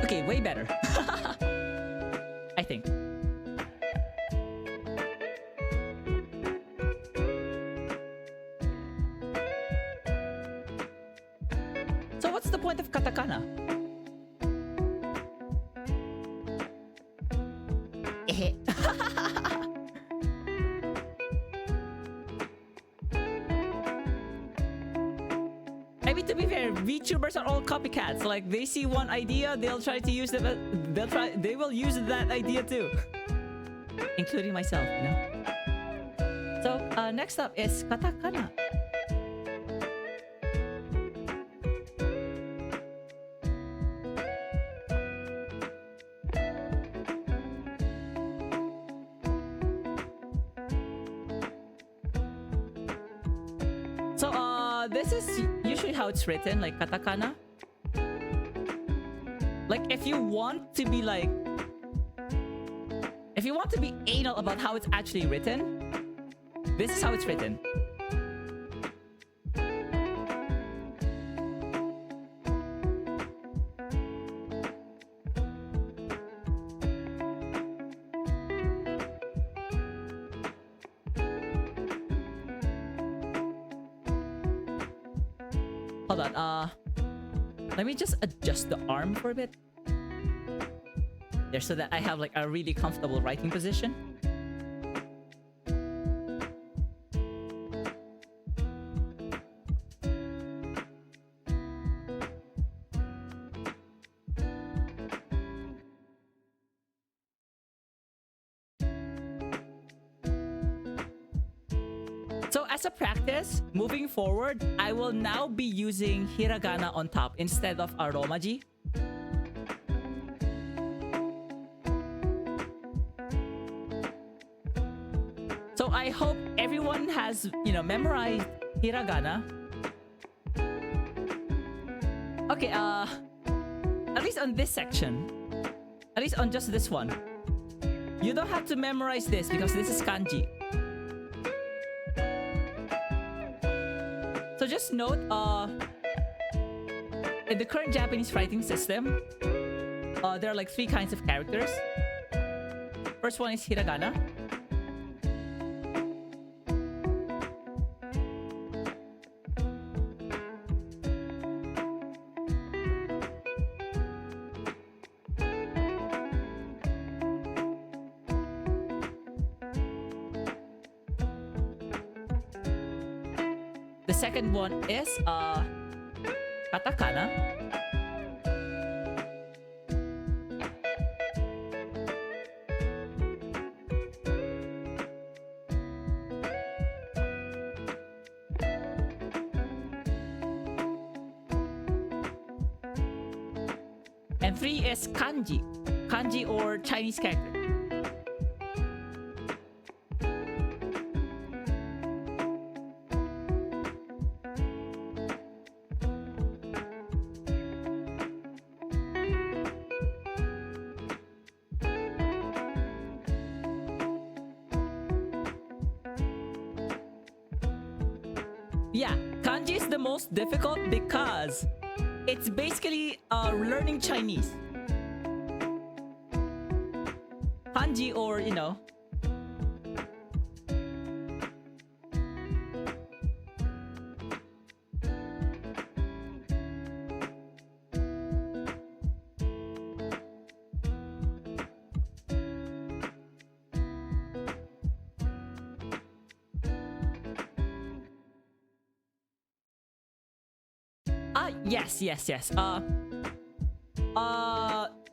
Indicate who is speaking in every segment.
Speaker 1: Okay, way better. I think. So what's the point of katakana? I mean, to be fair, VTubers are all copycats. Like, they see one idea, they'll try to use it. They will use that idea too, including myself, you know. So next up is katakana. So this is usually how it's written, like katakana. Like, if you want to be like, if you want to be anal about how it's actually written, this is how it's written. Hold on, let me just adjust the arm for a bit. There, so that I have like a really comfortable writing position. So as a practice, moving forward, I will now be using hiragana on top instead of a romaji. So I hope everyone has, you know, memorized hiragana. Okay, at least on this section, at least on just this one, you don't have to memorize this because this is kanji. So just note, in the current Japanese writing system, there are like 3 kinds of characters. First one is hiragana. The second one is katakana. And 3 is kanji. Kanji or Chinese character. Yeah, kanji is the most difficult because it's basically learning Chinese. Kanji, or, you know, yes.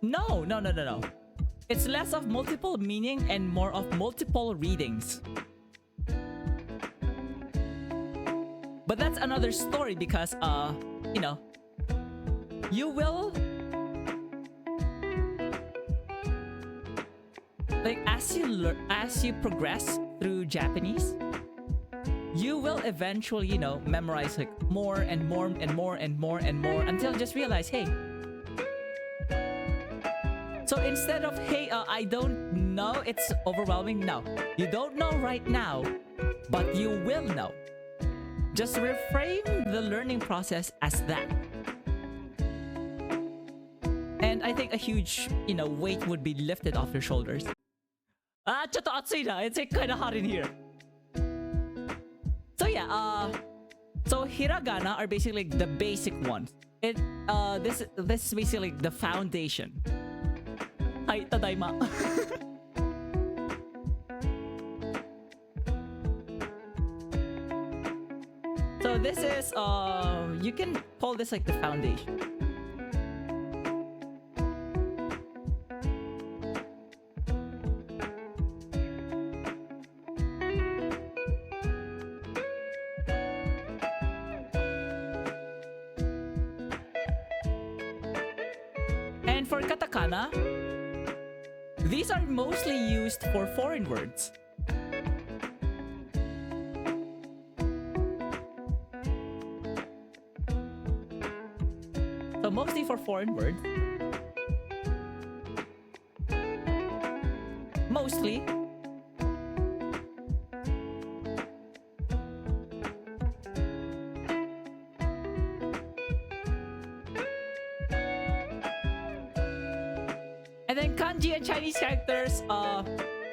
Speaker 1: No. It's less of multiple meaning and more of multiple readings. But that's another story because, you know, you will... Like, as you progress through Japanese, you will eventually, you know, memorize like more and more until you just realize, hey. So instead of, hey, I don't know, it's overwhelming. No, you don't know right now, but you will know. Just reframe the learning process as that. And And I think a huge, you know, weight would be lifted off your shoulders. Ah, choto atsui na. It's kind of hot in here. So yeah, so hiragana are basically like the basic ones. This is basically like the foundation. Hi, tadaima. So this is you can call this like the foundation. And for katakana, these are mostly used for foreign words. So mostly for foreign words. Mostly. And then kanji and Chinese characters,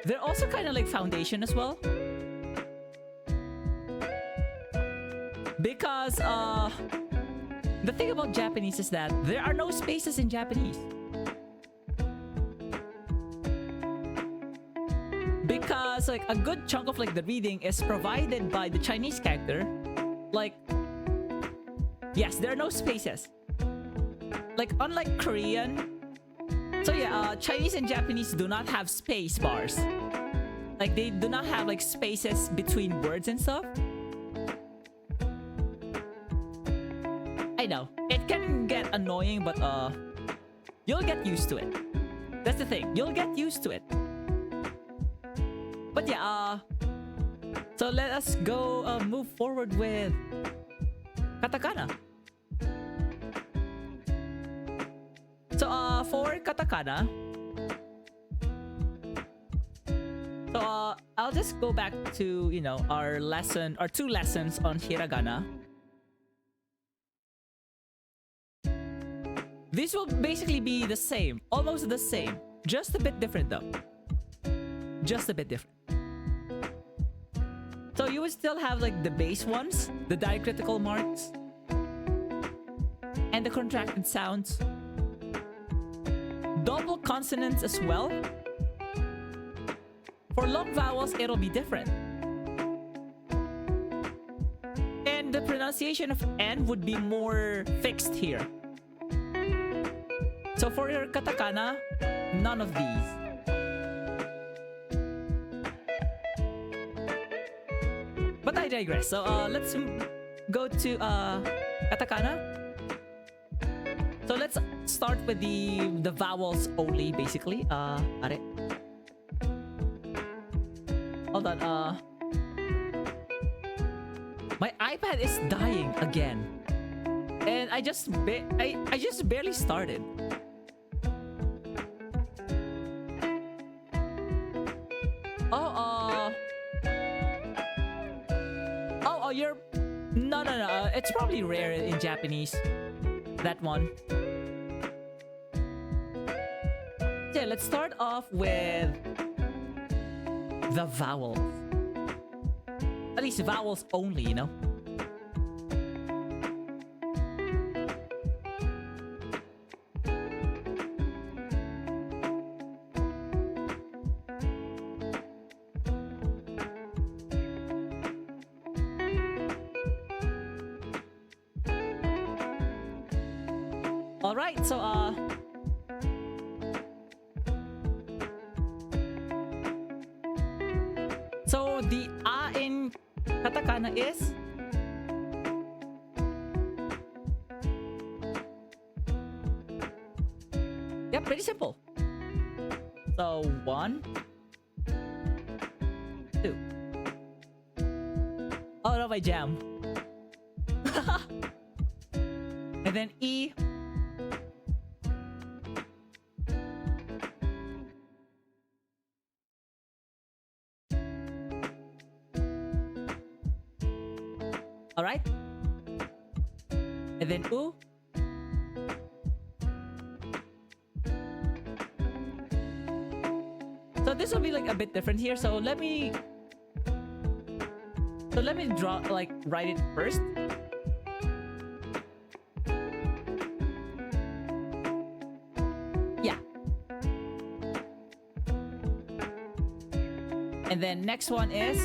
Speaker 1: they're also kind of like foundation as well. Because the thing about Japanese is that there are no spaces in Japanese. Because like a good chunk of like the reading is provided by the Chinese character. Like, yes, there are no spaces. Like unlike Korean. So yeah, Chinese and Japanese do not have space bars. Like they do not have like spaces between words and stuff. I know, it can get annoying, but you'll get used to it. That's the thing, you'll get used to it. But yeah, so let us go move forward with katakana. So for katakana, so I'll just go back to, you know, our two lessons on hiragana. These will basically be the same, almost the same, just a bit different though. Just a bit different. So you would still have like the base ones, the diacritical marks, and the contracted sounds. Double consonants as well. For long vowels, it'll be different. And the pronunciation of N would be more fixed here. So for your katakana, none of these. But I digress. So let's go to katakana. So let's start with the vowels only, basically. Are. Hold on. My iPad is dying again, and I just barely started. Oh, you're no. It's probably rare in Japanese. That one. Yeah, let's start off with the vowels. At least vowels only, you know? Alright, so so the A in katakana is yeah, pretty simple. So 1, 2. Oh no, my jam. And then E. Alright? And then U. So this will be like a bit different here. So let me draw, like, write it first. Yeah. And then next one is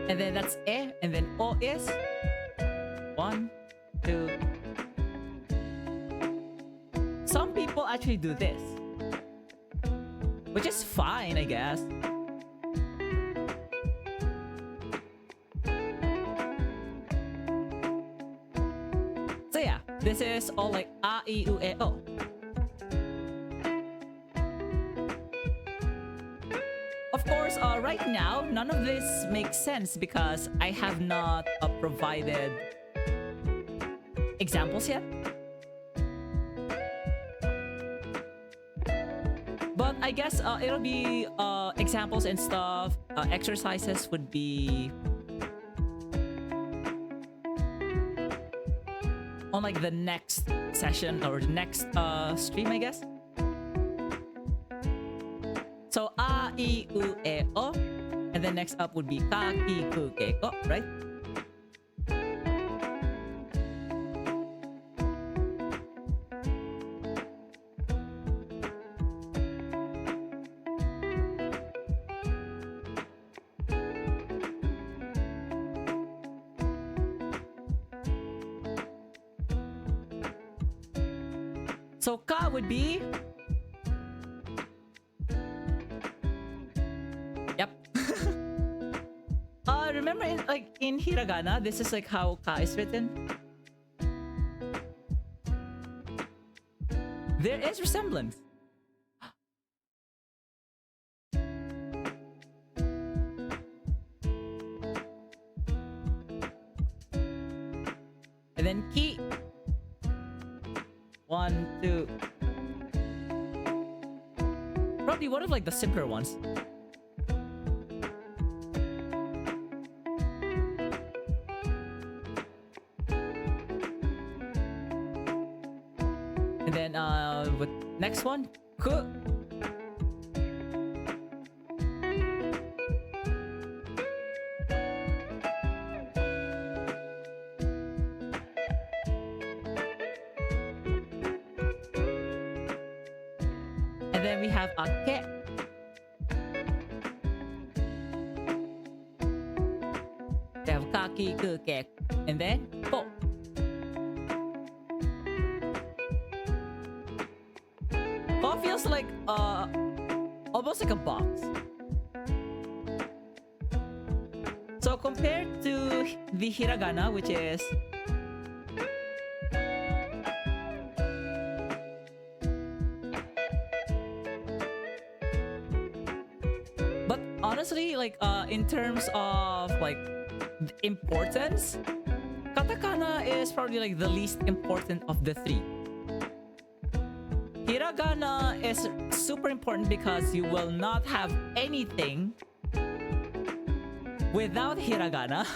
Speaker 1: and then that's E, and then O is 1, 2. Some people actually do this, which is fine, I guess. So yeah, this is all like A, I, U, E, O. Of course, right now, none of this makes sense because I have not provided examples yet. But I guess it'll be examples and stuff. Exercises would be on like the next session or the next stream, I guess. So A, I, U, E, O. And then next up would be Ka, Ki, Ku, Ke, Ko, right? So Ka would be... Yep. Remember in hiragana, this is like how Ka is written? There is resemblance. And then Ki. 1, 2. Probably one of like the simpler ones. And then with next one, Ku. And then we have a Ke. We have Ka, Ki, Ku, Ke. And then Ko. Ko feels like almost like a box. So compared to the hiragana, which is honestly, like in terms of like importance, katakana is probably like the least important of the three. Hiragana is super important because you will not have anything without hiragana.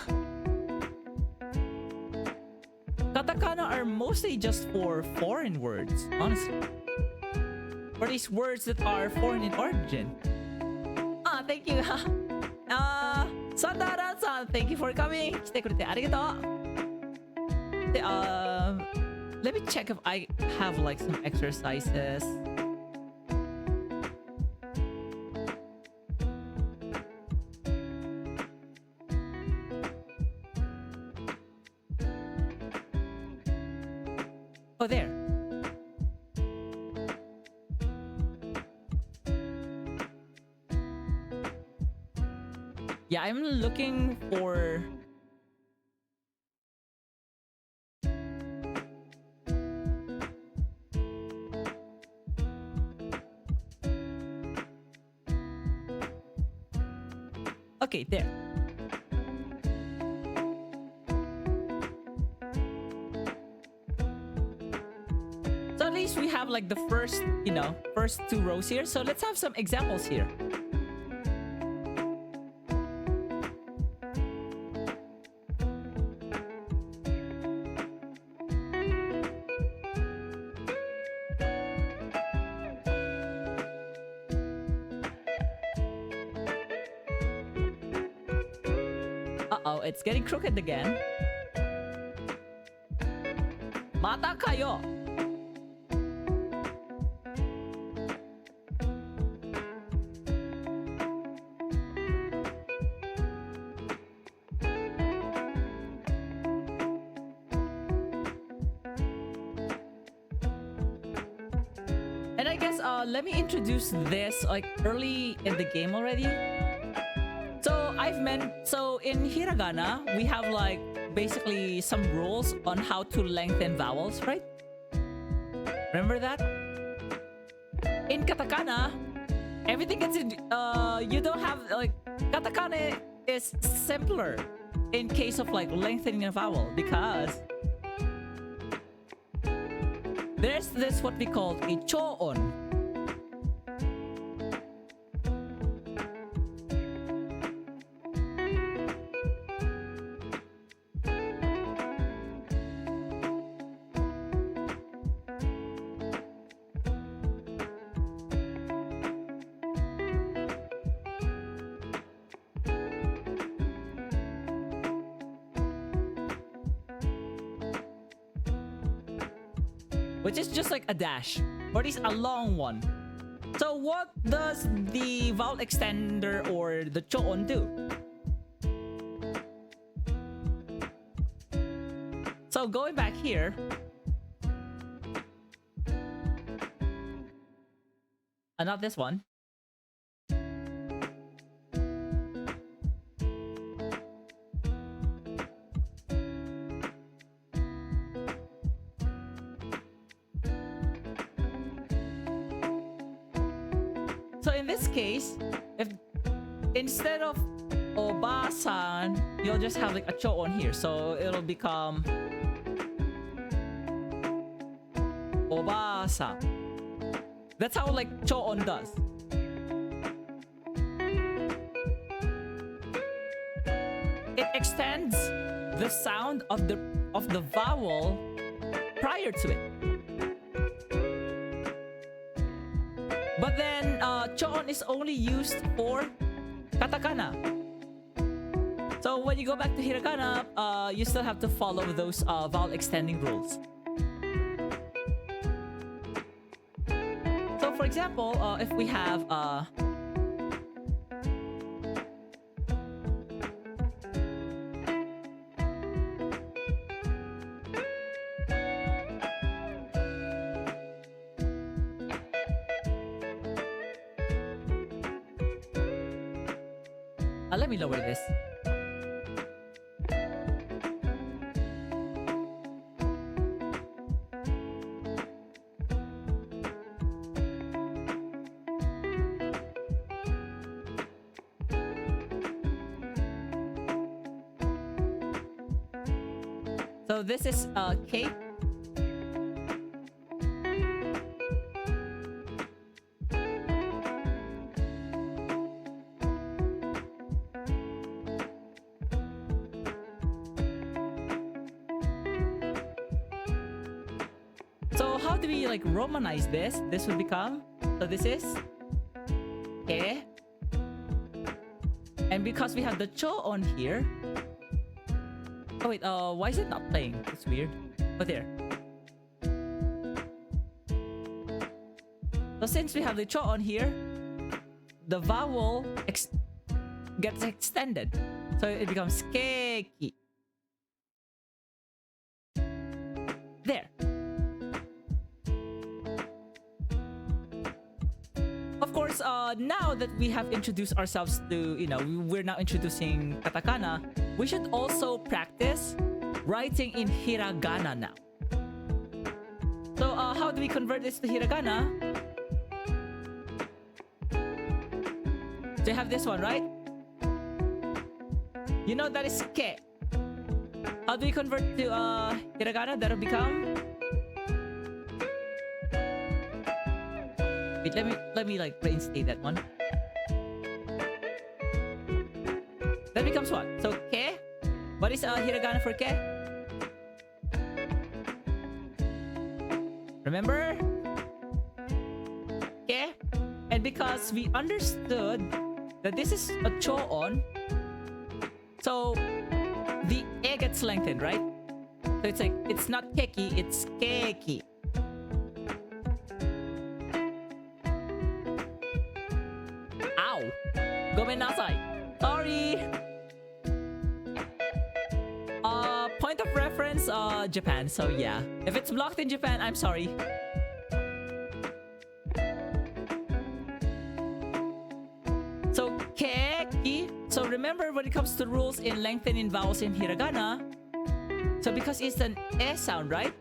Speaker 1: Katakana are mostly just for foreign words, honestly. For these words that are foreign in origin. Thank you. Sandara-san, thank you for coming. 来てくれてありがとう。で、let me check if I have like some exercises. Oh, there. Yeah, I'm looking for... Okay, there. So at least we have like the first, first two rows here. So let's have some examples here. Uh-oh, it's getting crooked again. Mata kayo! And I guess let me introduce this like early in the game already. So in hiragana we have like basically some rules on how to lengthen vowels, right? Remember that? In katakana, everything gets in you don't have like katakana is simpler in case of like lengthening a vowel because there's this what we call a choon. Which is just like a dash, or at least a long one. So what does the vowel extender or the choon do? So going back here, not this one. So in this case, if instead of obasan, you'll just have like a choon here. So it'll become obasa. That's how like choon does. It extends the sound of the vowel prior to it. But then choon is only used for katakana. So when you go back to hiragana, you still have to follow those vowel extending rules. So for example, if we have let me lower this. So this is K. So how do we like romanize this? This would become, so this is K. And because we have the cho on here. Oh wait, why is it not playing? It's weird. Oh, there. So since we have the cho on here, the vowel gets extended. So it becomes keki. There. Of course, now that we have introduced ourselves to, you know, we're now introducing katakana, we should also practice writing in hiragana now. So how do we convert this to hiragana? So you have this one, right? You know that is ke. How do we convert to hiragana? That'll become... Wait, let me like reinstate that one. That becomes what? So ke. What is hiragana for ke? Remember? Ke. And because we understood that this is a choon, so gets lengthened, right? So it's like, it's not keki, it's keki. Ow! Gomenasai. Sorry! Point of reference, Japan. So yeah. If it's blocked in Japan, I'm sorry. So, keki. So remember when it comes to rules in lengthening vowels in hiragana. So because it's an e sound, right?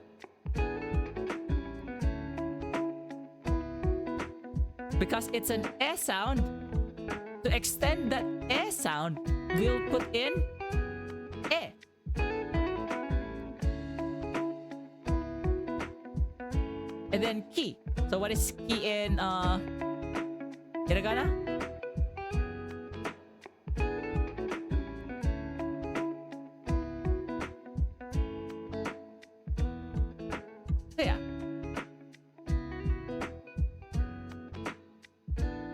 Speaker 1: Because it's an e sound, to extend that e sound, we'll put in e. And then ki. So what is ki in hiragana? So yeah.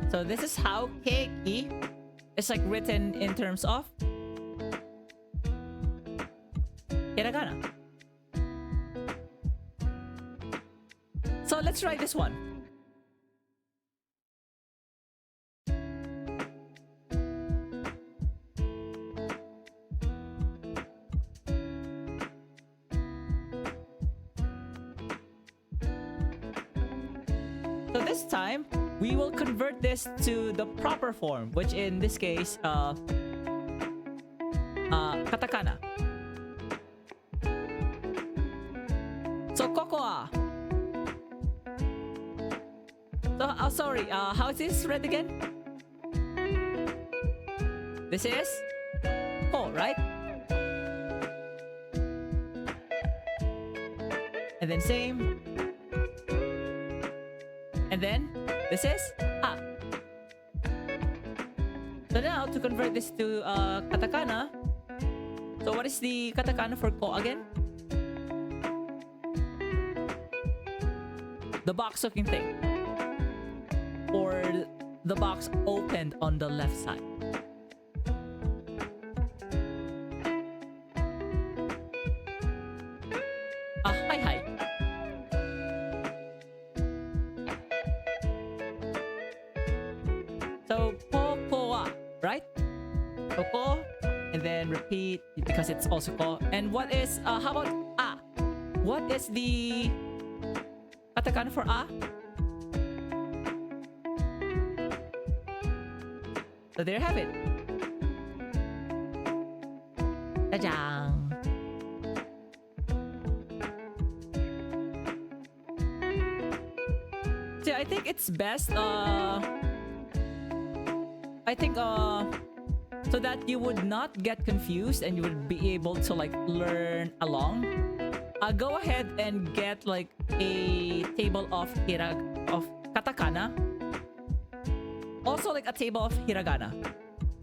Speaker 1: So this is how keiki is like written in terms of hiragana. So let's try this one. So this time, we will convert this to the proper form, which in this case, katakana. So kokoa. So, sorry, how is this read again? This is ko, right? And then same. And then this is a. So now to convert this to katakana. So what is the katakana for ko again? The box looking thing. Or the box opened on the left side. Hi. So, kokoa, right? Koko, and then repeat because it's also ko. And what is, how about a? What is the katakana for a? So there you have it. Jajang. So I think it's best, so that you would not get confused and you would be able to like learn along. Go ahead and get like a table of katakana. Also like a table of hiragana.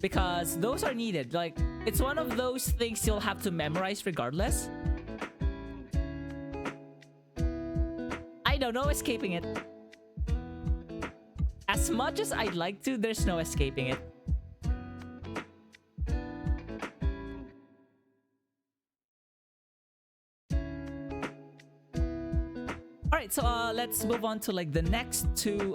Speaker 1: Because those are needed. Like, it's one of those things you'll have to memorize regardless. I don't know, escaping it. As much as I'd like to, there's no escaping it. Alright, so let's move on to like the next two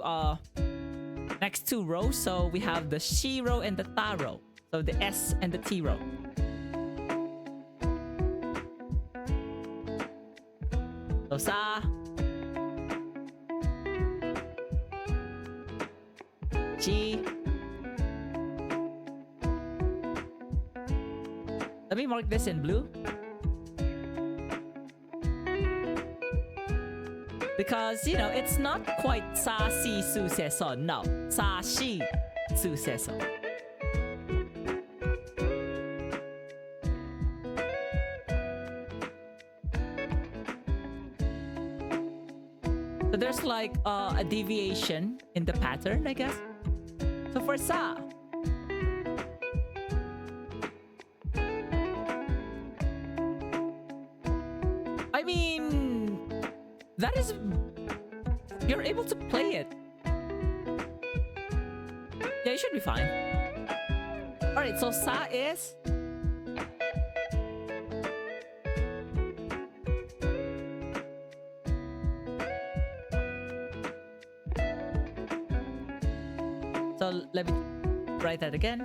Speaker 1: rows. So we have the shi row and the ta row. So the S and the T row. So sa, shi. Let me mark this in blue. Because, you know, it's not quite sa, si, su, se, so. No. Sa, shi, su, se, so. So there's like a deviation in the pattern, I guess. So for sa, I mean, that is, you're able to play it. Yeah, you should be fine. Alright, so sa is So let me write that again.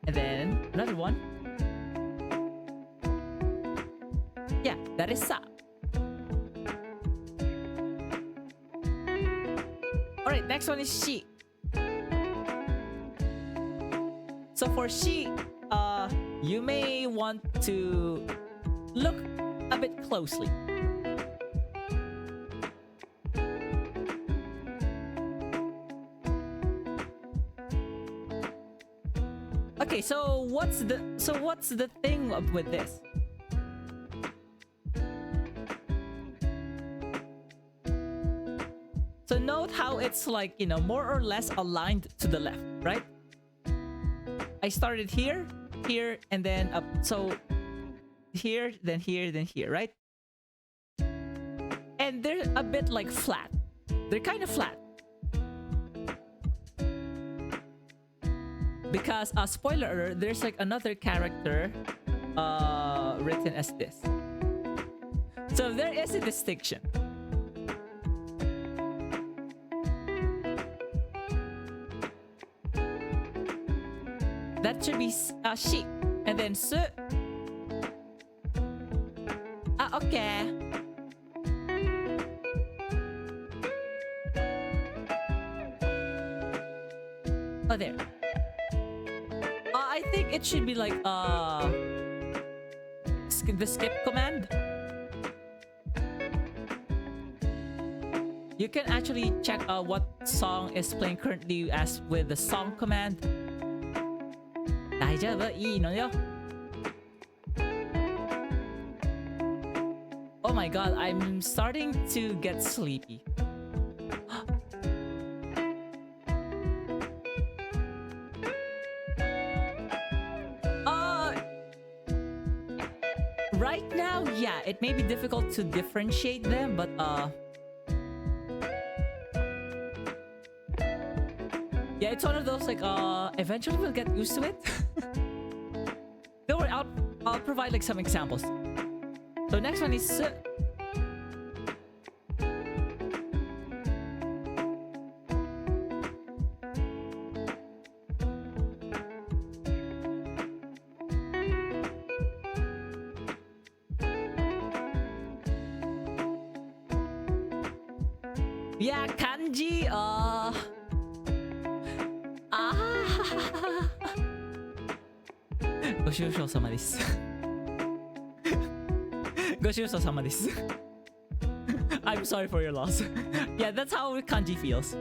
Speaker 1: And then another one. Yeah, that is sa. Alright, next one is she. So for she, you may want to look a bit closely. Okay, so what's the thing with this? So note how it's like, you know, more or less aligned to the left, right? I started here, here, and then up. So here, then here, then here, right? And they're a bit like flat. They're kind of flat. Because, spoiler alert, there's like another character written as this. So there is a distinction. That should be she. And then su. Okay. Oh, there. I think it should be like the skip command. You can actually check what song is playing currently as with the song command. 大丈夫いいのよ. Oh my god, I'm starting to get sleepy. Right now, yeah, it may be difficult to differentiate them, but yeah, it's one of those like eventually we'll get used to it. Don't worry, I'll provide like some examples. So next one is yeah, kanji,ご愁傷様です。ご愁傷様です。I'm sorry for your loss. Yeah, that's how kanji feels.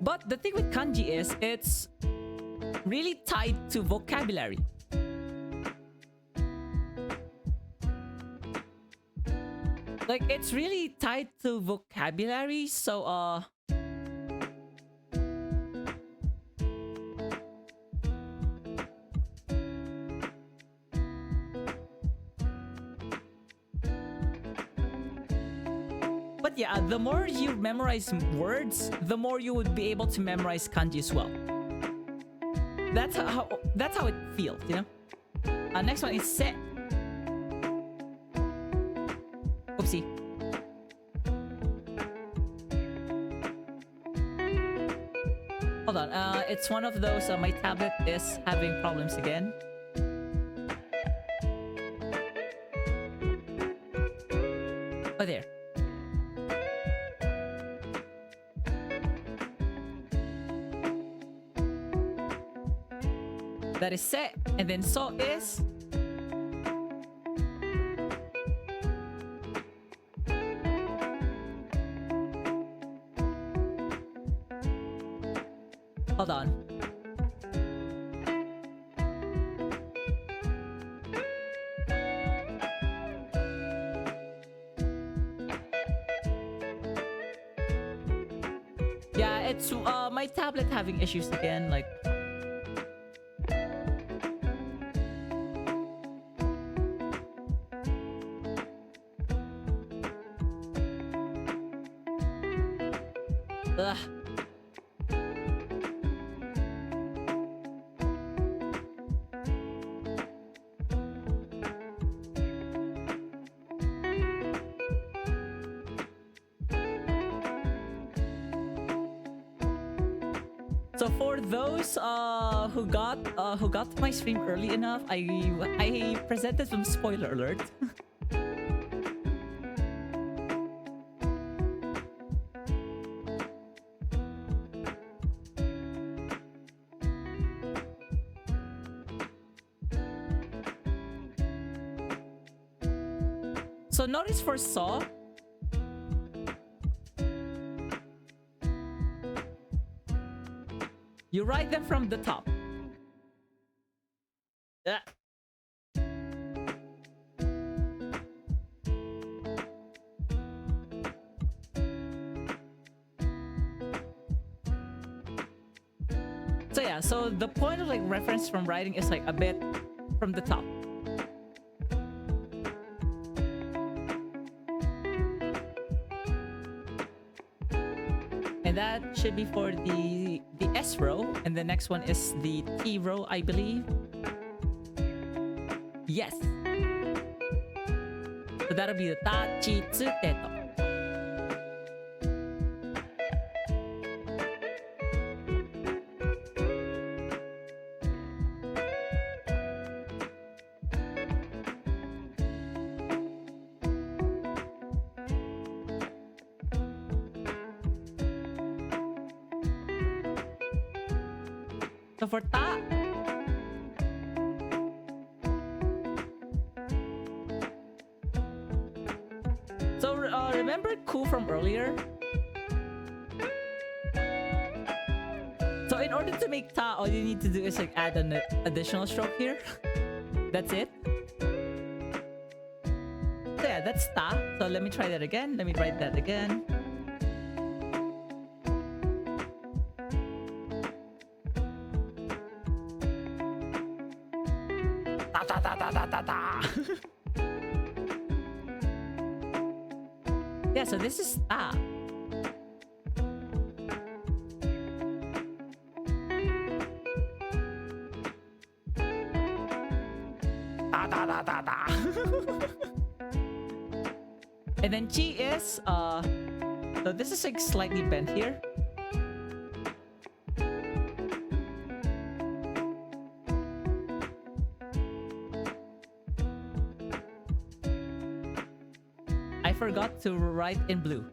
Speaker 1: But the thing with kanji is it's really tied to vocabulary. Like, it's really tied to vocabulary, so, but yeah, the more you memorize words, the more you would be able to memorize kanji as well. That's how it feels, you know? Next one is se. Oopsie. Hold on, it's one of those, my tablet is having problems again. Oh, there. That is se, and then so is... Hold on. Yeah, it's my tablet having issues again, like... Ugh. So for those who got to my stream early enough, I presented some spoiler alert. So notice for saw, you write them from the top. Yeah. So yeah, so the point of like reference from writing is like a bit from the top. And that should be for the S row, and the next one is the T row, I believe. Yes. So that'll be the ta, chi, tsu, te, to. So for ta, so remember ku from earlier? So in order to make ta, all you need to do is like add an additional stroke here. That's it. So yeah, that's ta. So let me try that again. Let me write that again. Yeah, so this is ta. Ta. And then chi is so this is like slightly bent here. I forgot to write in blue.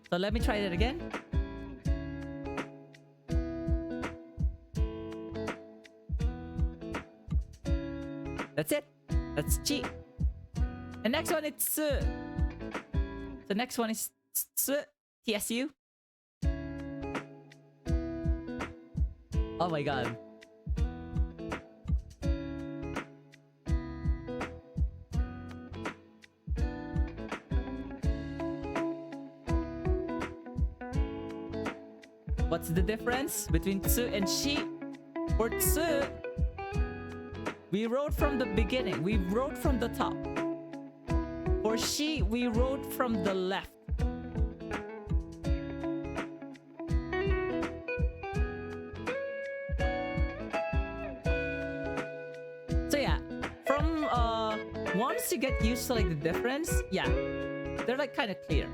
Speaker 1: So let me try that again. That's it. That's chi. The next one is tsu. The next one is tsu. TSU. Oh my god. What's the difference between tsu and shi? For tsu, we wrote from the beginning. We wrote from the top. For shi, we wrote from the left. So yeah, from once you get used to like the difference, yeah, they're like kind of clear.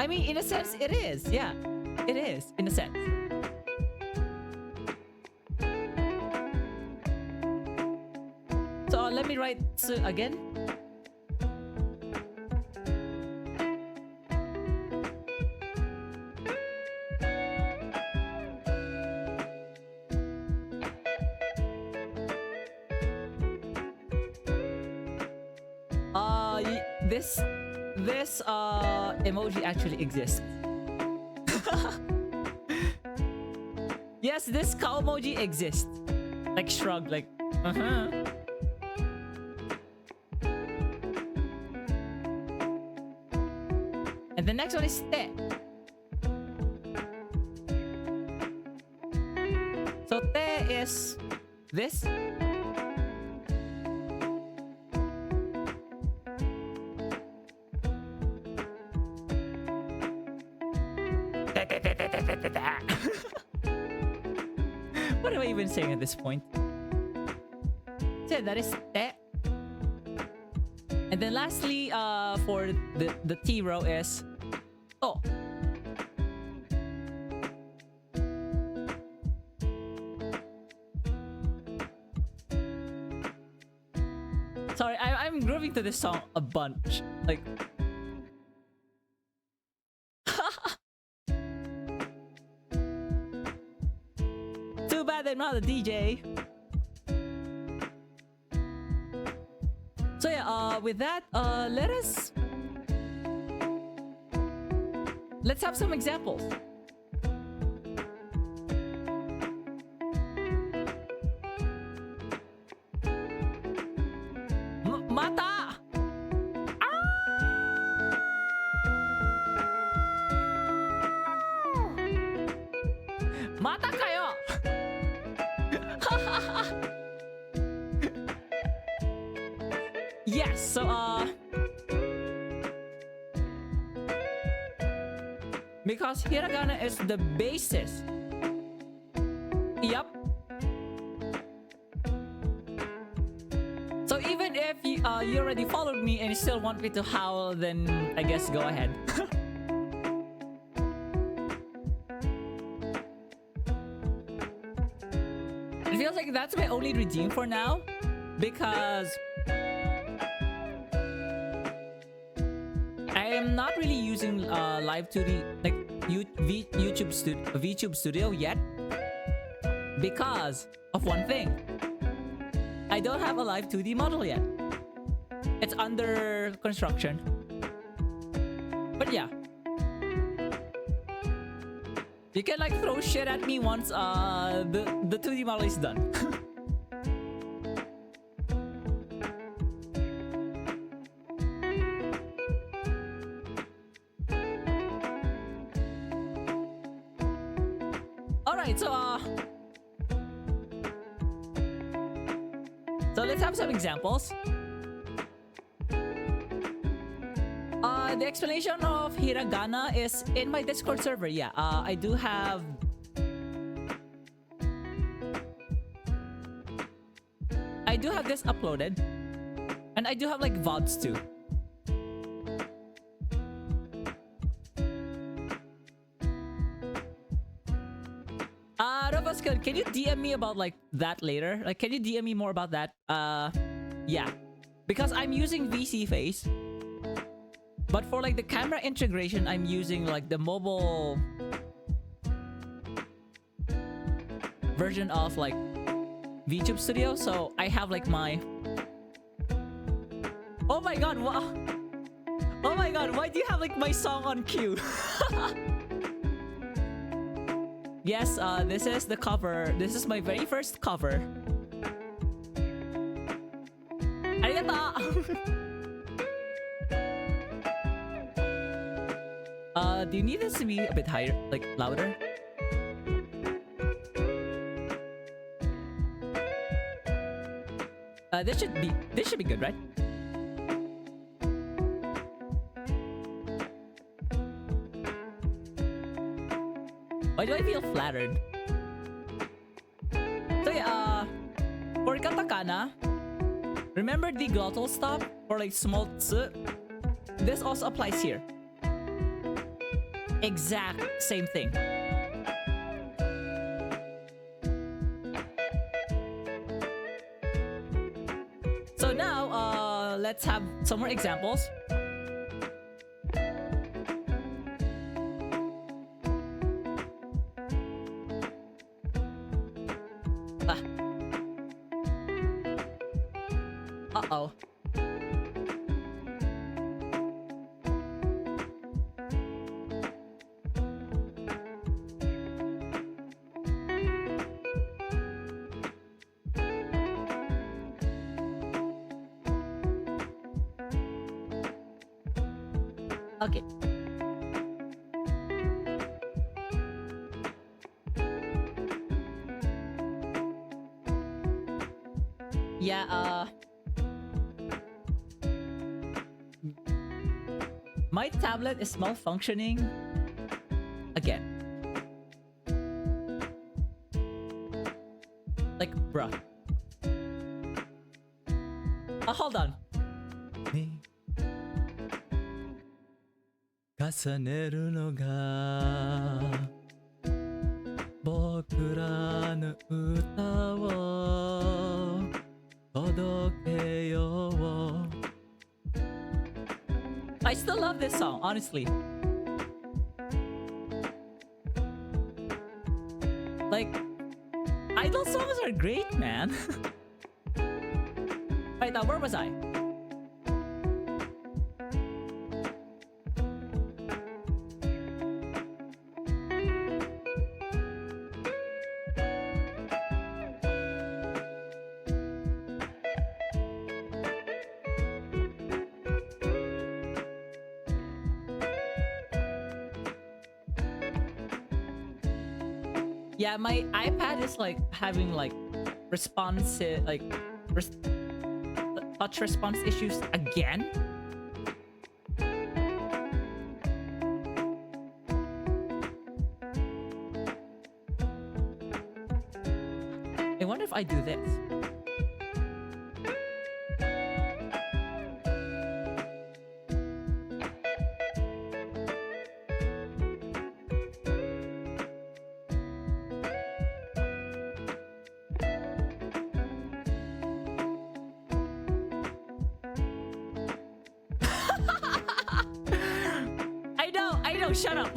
Speaker 1: I mean, in a sense, it is. Yeah, it is, in a sense. So let me write tsu again. This emoji actually exists. Yes, this cow emoji exists. Like shrug, like And the next one is te. So te is this. What am I even saying at this point? So that is te. And And then lastly, for the T row is... Oh. Sorry, I'm grooving to this song a bunch. Like... Too bad I'm not a DJ. So yeah, with that, let's have some examples. Mata! Mata kayo! Yes, so because hiragana is the basis. Yup. So even if you already followed me and you still want me to howl, then I guess go ahead. It feels like that's my only redeem for now, because I am not really using live 2D like VTube Studio yet, because of one thing. I don't have a live 2D model yet. It's under construction. But yeah. You can like throw shit at me once the 2D model is done. Alright, so let's have some examples. The explanation of hiragana is in my Discord server. Yeah, I do have... this uploaded. And I do have like VODs too. Rovascan, can you DM me about like that later? Like, can you DM me more about that? Yeah. Because I'm using VC Face. But for like the camera integration, I'm using like the mobile version of like VTube Studio. So I have like my... Oh my god, wow. Oh my god, why do you have like my song on cue? Yes, this is the cover. This is my very first cover. Arigato! Do you need this to be a bit higher, like louder? This should be good, right? Why do I feel flattered? So yeah, for katakana, remember the glottal stop or like small tsu? This also applies here. Exact same thing. So now, let's have some more examples. Uh-oh. Okay. Yeah, my tablet is malfunctioning again. Like, bruh. Hold on. 重ねるのが僕らの歌を届けよう I still love this song, honestly. Like, idol songs are great, man. Right now, where was I? Yeah, my iPad is like having like responsive, like touch response issues again. I wonder if I do this. I know, shut up.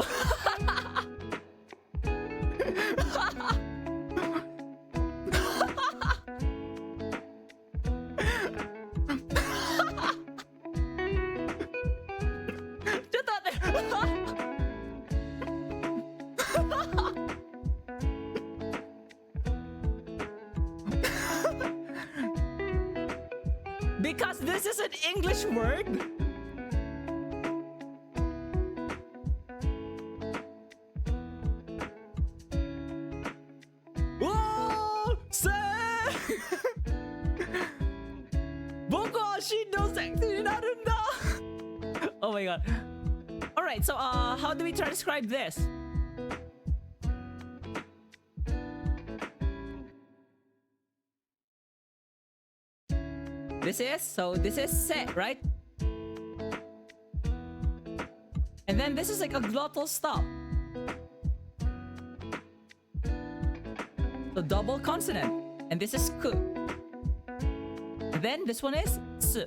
Speaker 1: Because this is an English word. Oh, say. Oh my god. All right, so how do we transcribe this? This is se, right? And then this is like a glottal stop. So double consonant. And this is ku. And then this one is s.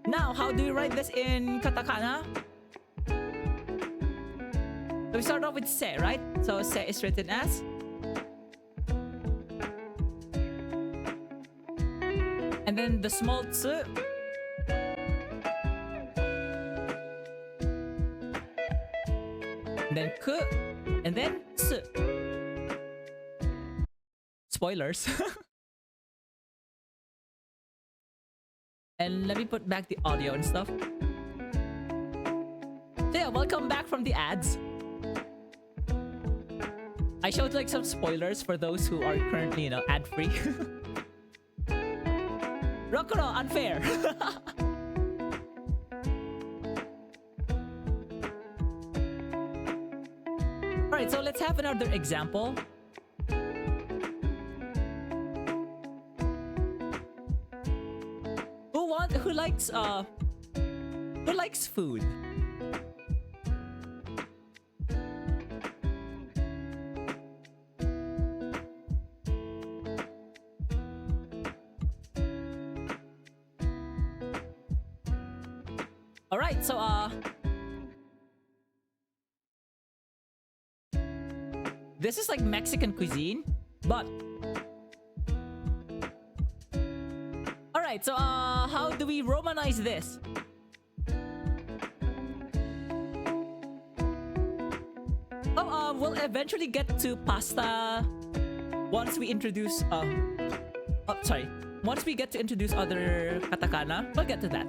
Speaker 1: Now, how do we write this in katakana? So we start off with se, right? So se is written as. And then the small tsu. And then ku. And then tsu. Spoilers. And let me put back the audio and stuff. So yeah, welcome back from the ads. I showed like some spoilers for those who are currently, ad-free. Rokuro, unfair. Alright, so let's have another example. Who likes food? Alright, so this is like Mexican cuisine, but alright, so how do we Romanize this? Oh, we'll eventually get to pasta once we introduce once we get to introduce other katakana, we'll get to that.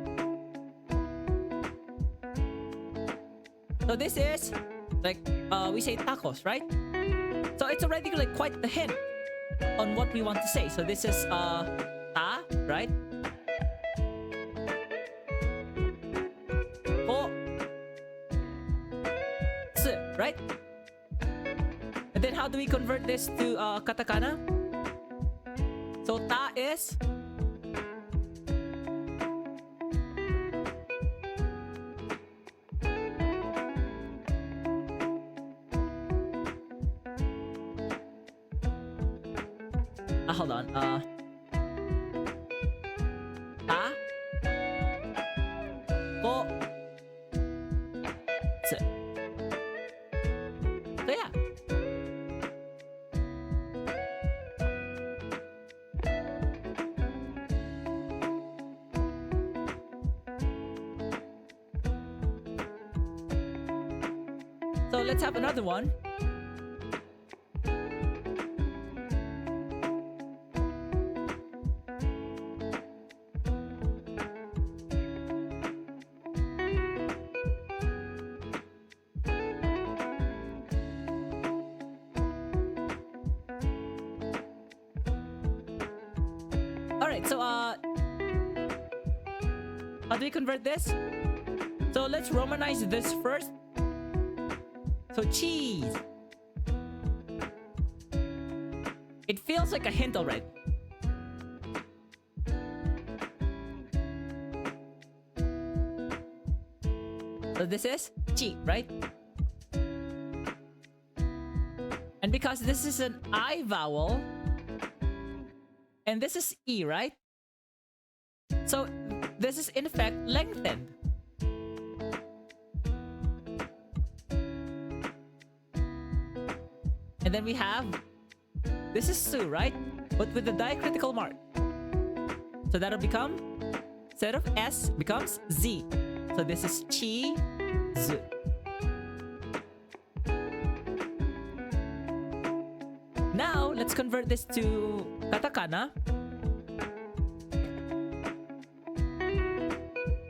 Speaker 1: So this is like we say tacos, right? So it's already like quite the hint on what we want to say. So this is ta, right? Ho, tsu, right? And then how do we convert this to katakana? So ta is hold on. Ta. Ko. Tsu. So yeah. So let's have another one. Alright, so how do we convert this? So let's Romanize this first. So cheese. It feels like a hint already. So this is chi, right? And because this is an I vowel, and this is E, right? So this is in fact lengthened. And then we have, this is su, right? But with the diacritical mark. So that'll become, instead of S, becomes Z. So this is chi, zu. Now, let's convert this to katakana.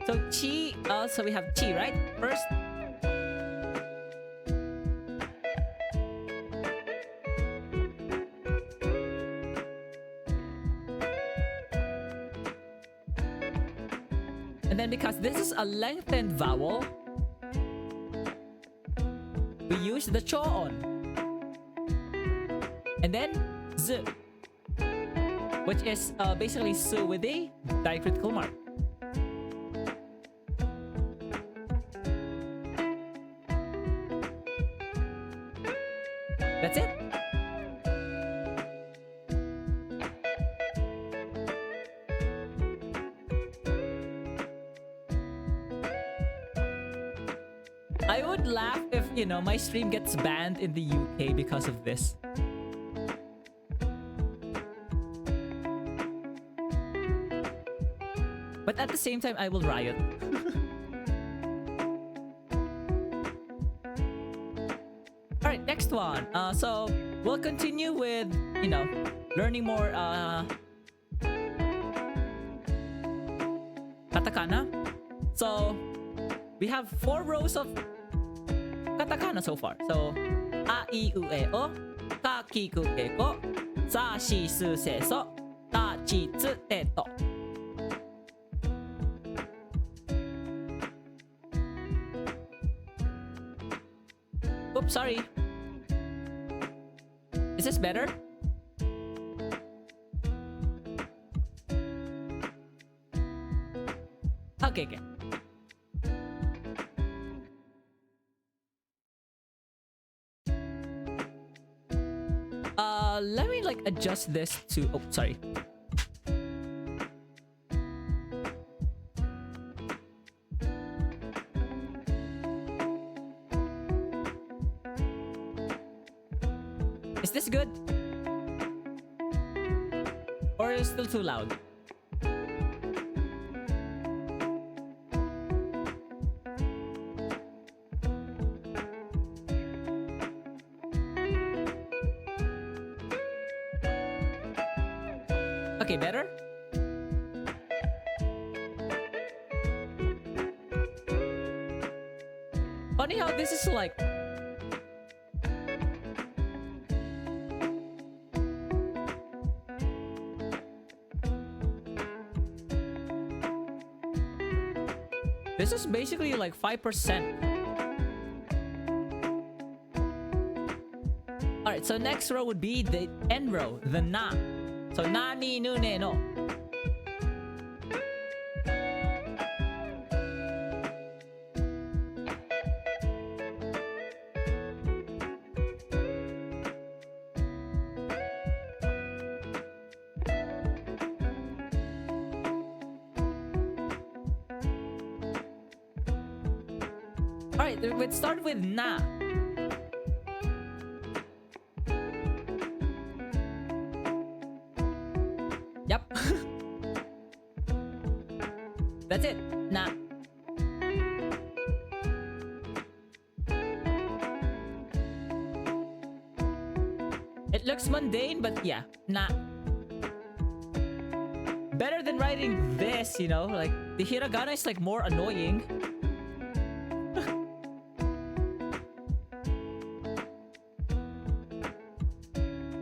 Speaker 1: So chi, so we have chi, right? First. And then because this is a lengthened vowel, we use the cho on. And then z, which is basically su with a diacritical mark. That's it. I would laugh if, you know, my stream gets banned in the UK because of this. But at the same time, I will riot. Alright, next one. So, we'll continue with, you know, learning more katakana. So, we have 4 rows of katakana so far. So, a, I, u, e, o, ka, ki, ku, ke, ko, sa, shi, su, se, so, ta, chi, tsu, te, to. Oops, sorry. Is this better? Okay, okay. Let me like adjust this to, oh, sorry. Is this good? Or is it still too loud? Okay, better? Funny how this is like... This is basically like 5%. Alright, so next row would be the end row, the na. So na, ni, nu, ne, no. Alright, let's start with na. Yep. That's it. Na. It looks mundane, but yeah, na. Better than writing this, you know? Like, the hiragana is like more annoying.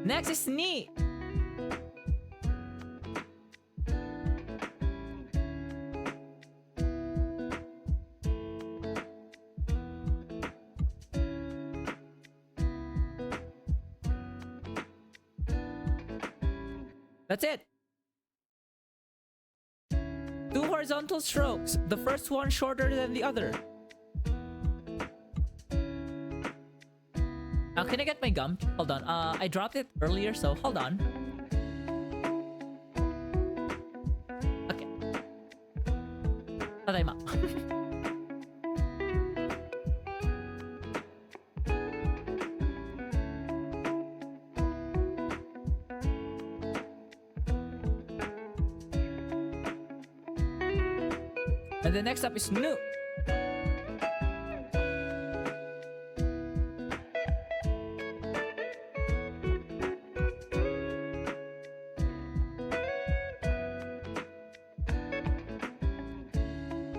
Speaker 1: Next is ni. That's it. 2 horizontal strokes. The first one shorter than the other. Now, can I get my gum? Hold on. I dropped it earlier, so hold on. Okay. Tadaima. And the next up is nu.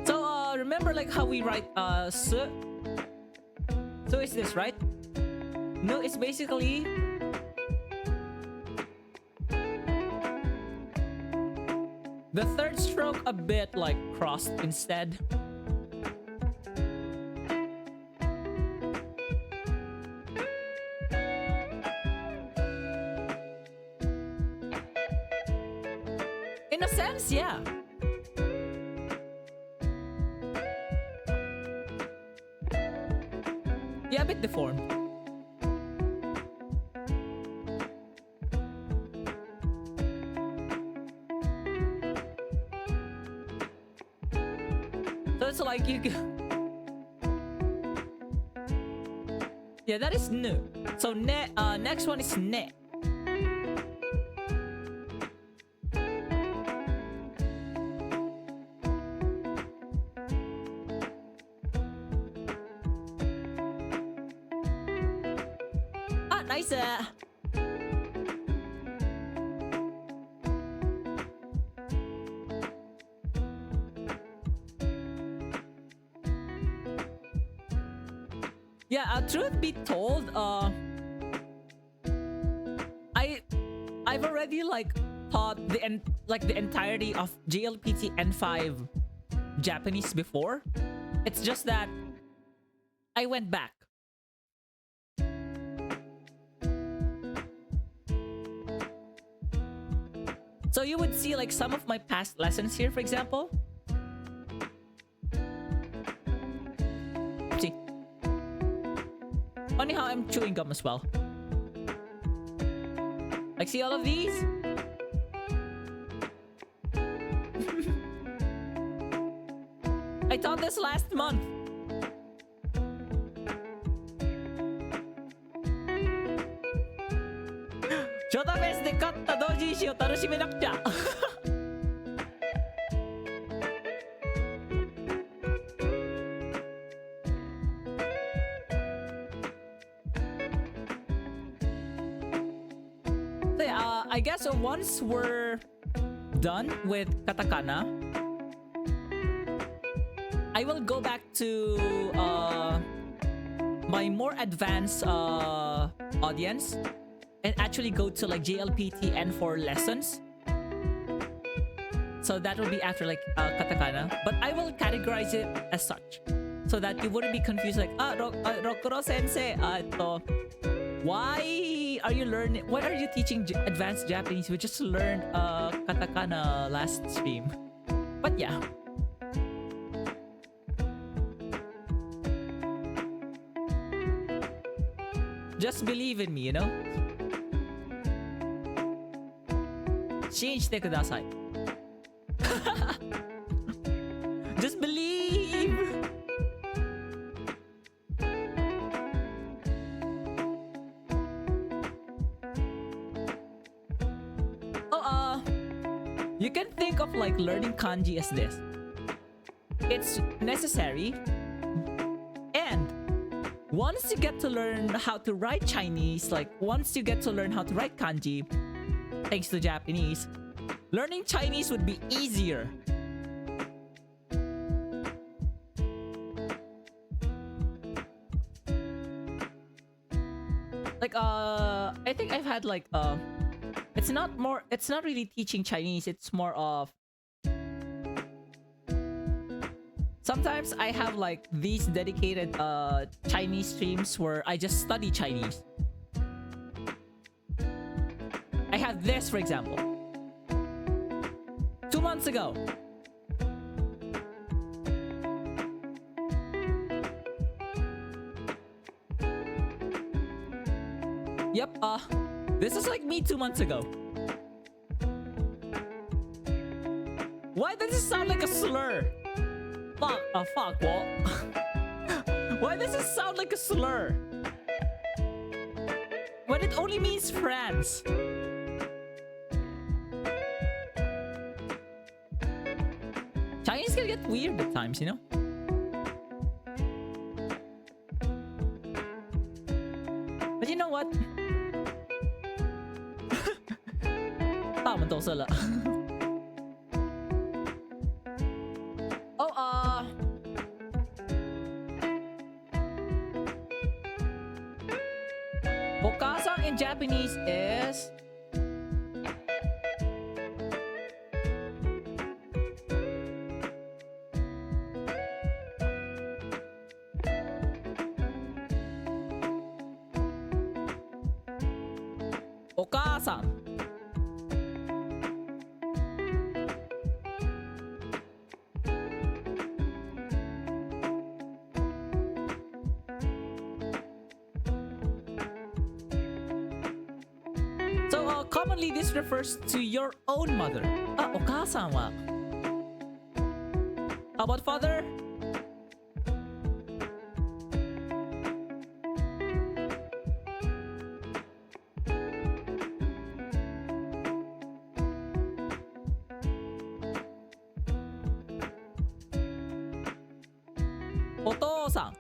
Speaker 1: So remember like how we write su? So is this, right? Nu is basically the third stroke a bit like crossed instead. In a sense, yeah. Yeah, a bit deformed. So it's like you yeah, that is nu. So next one is ne. Ah, nice. Yeah, truth be told, I've already like taught the entirety of JLPT N5 Japanese before. It's just that I went back. So you would see like some of my past lessons here, for example. See. Funny how I'm chewing gum as well. Like, see all of these? I taught this last month. Shota Fest で勝った同人誌を楽しめなくちゃ。I guess once we're done with Katakana, I will go back to my more advanced audience and actually go to like JLPT N4 lessons. So that will be after like Katakana, but I will categorize it as such so that you wouldn't be confused like Rokuro sensei, why are you learning? Why are you teaching advanced Japanese? We just learned Katakana last stream. But yeah. Just believe in me, you know? 信じてください. Just believe! You can think of like learning kanji as this. It's necessary, and once you get to learn how to write Chinese, like once you get to learn how to write kanji, thanks to Japanese, learning Chinese would be easier. Like I think I've had like it's not really teaching Chinese, it's more of sometimes I have like these dedicated Chinese streams where I just study Chinese. I have this, for example. 2 months ago. Yep, this is like me 2 months ago. Why does it sound like a slur? Fuck, what? Why does it sound like a slur? When it only means France. Chinese can get weird at times, you know? But you know what? 大我们都是了。Oh, Okasa in Japanese is Okasa. So commonly this refers to your own mother. Okasa wa. How about father? Otosan.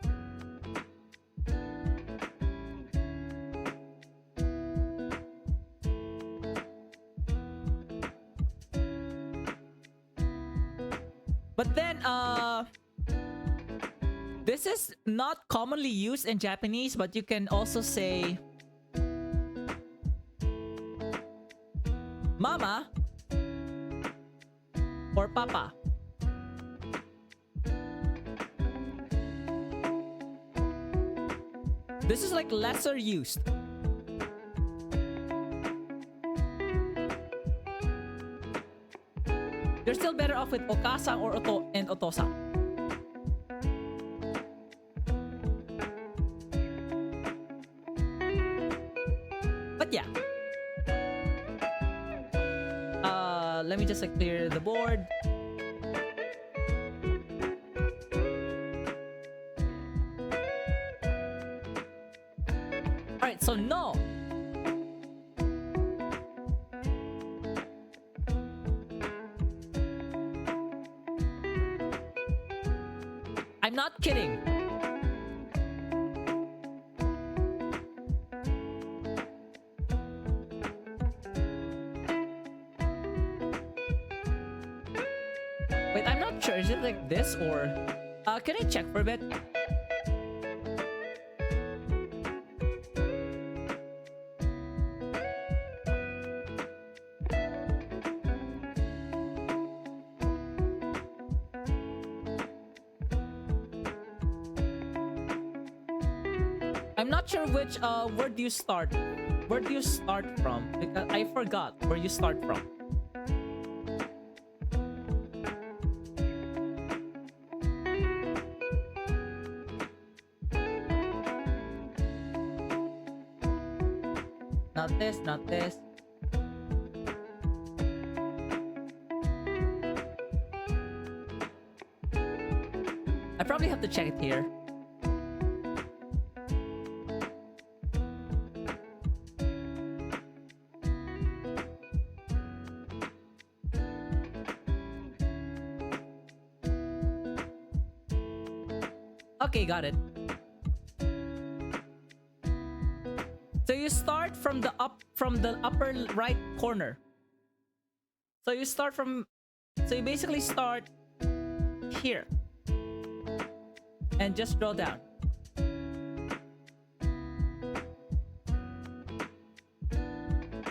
Speaker 1: But then, this is not commonly used in Japanese, but you can also say mama or papa. This is like lesser used. You're still better off with okasa or and otosa. But yeah. Let me just like clear the board. Alright, so no. I'm not kidding. Wait, I'm not sure. Is it like this or... can I check for a bit? I'm not sure which where do you start? Where do you start from? Because I forgot where you start from. Not this, not this. I probably have to check it here. Okay, got it. So you start from the upper right corner. So you basically start here and just draw down.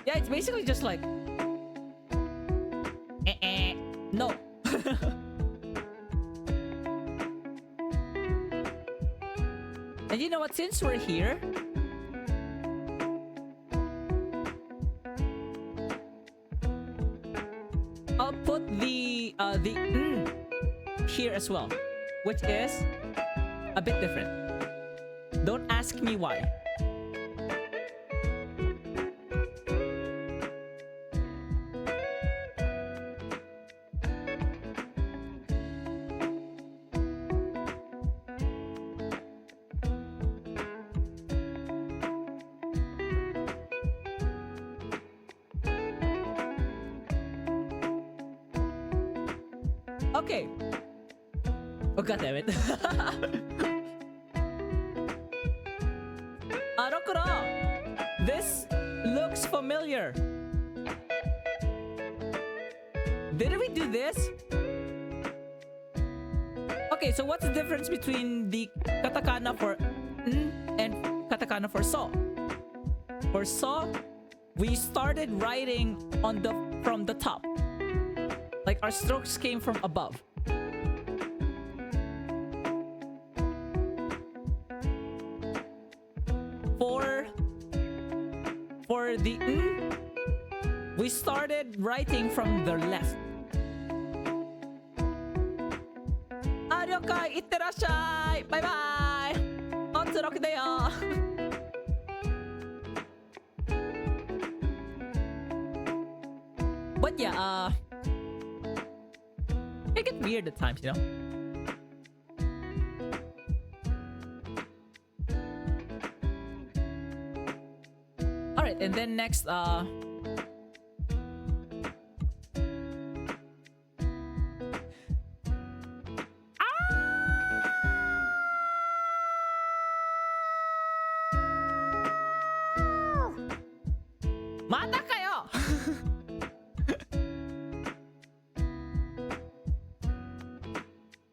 Speaker 1: Yeah, it's basically just like no. And you know what? Since we're here, I'll put the here as well, which is a bit different. Don't ask me why. Okay. Oh, god damn it. Rokuro! This looks familiar. Didn't we do this? Okay, so what's the difference between the katakana for n and katakana for so? For so, we started writing from the top. Like our strokes came from above. For the we started writing from the left. Aryokai, itterashai! Bye bye! Otsuroku deyo! But yeah, it gets weird at times, you know? Alright, and then next, Mata kayo!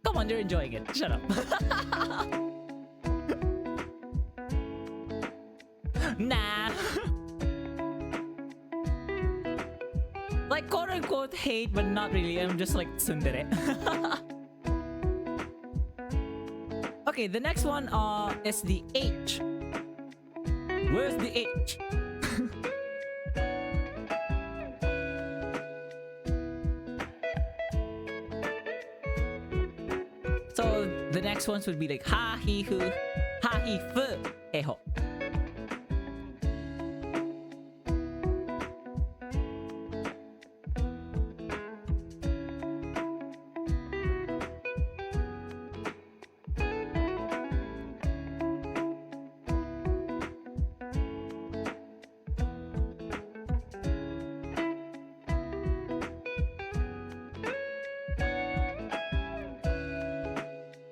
Speaker 1: Come on, you're enjoying it. Shut up. Nah. Like quote unquote hate, but not really. I'm just like tsundere. Okay, the next one is the H. Where's the H? So the next ones would be like ha he hu, ha he fu, eho.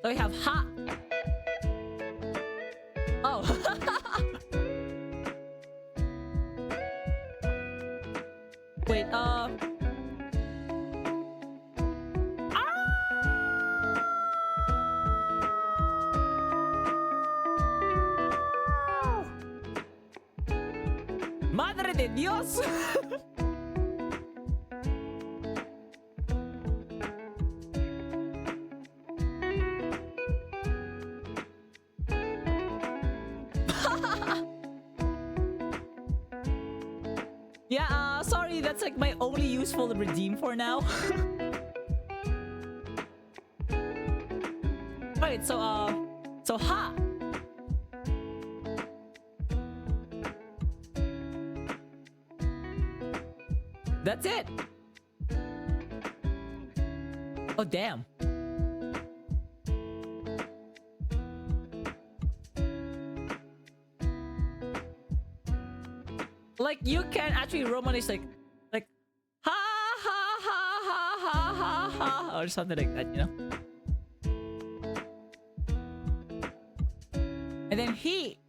Speaker 1: So we have ha. Oh. Wait, Madre de Dios. Yeah, sorry, that's like my only useful redeem for now. Right, so ha. That's it. Oh, damn. Like you can actually Romanize like ha ha ha ha ha ha ha or something like that, you know? And then he.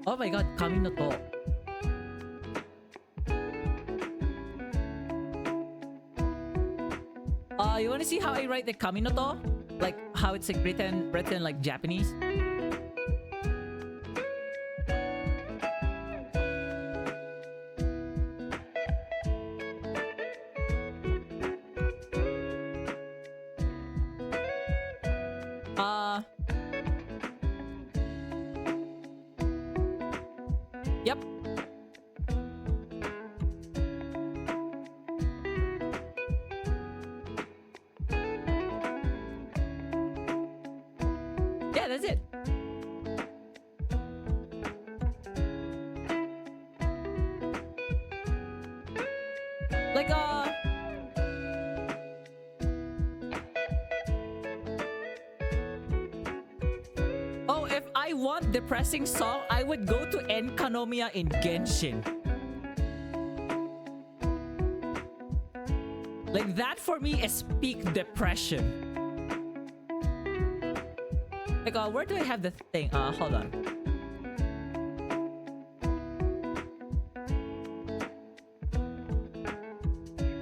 Speaker 1: Oh my god, kami no to. You wanna see how I write the kami no to? Like how it's like written like Japanese? Yep. Yeah, that's it. Like, oh, if I want depressing song, I would go to Enkanomiya in Genshin. Like, that for me is peak depression. Like, where do I have the thing? Hold on.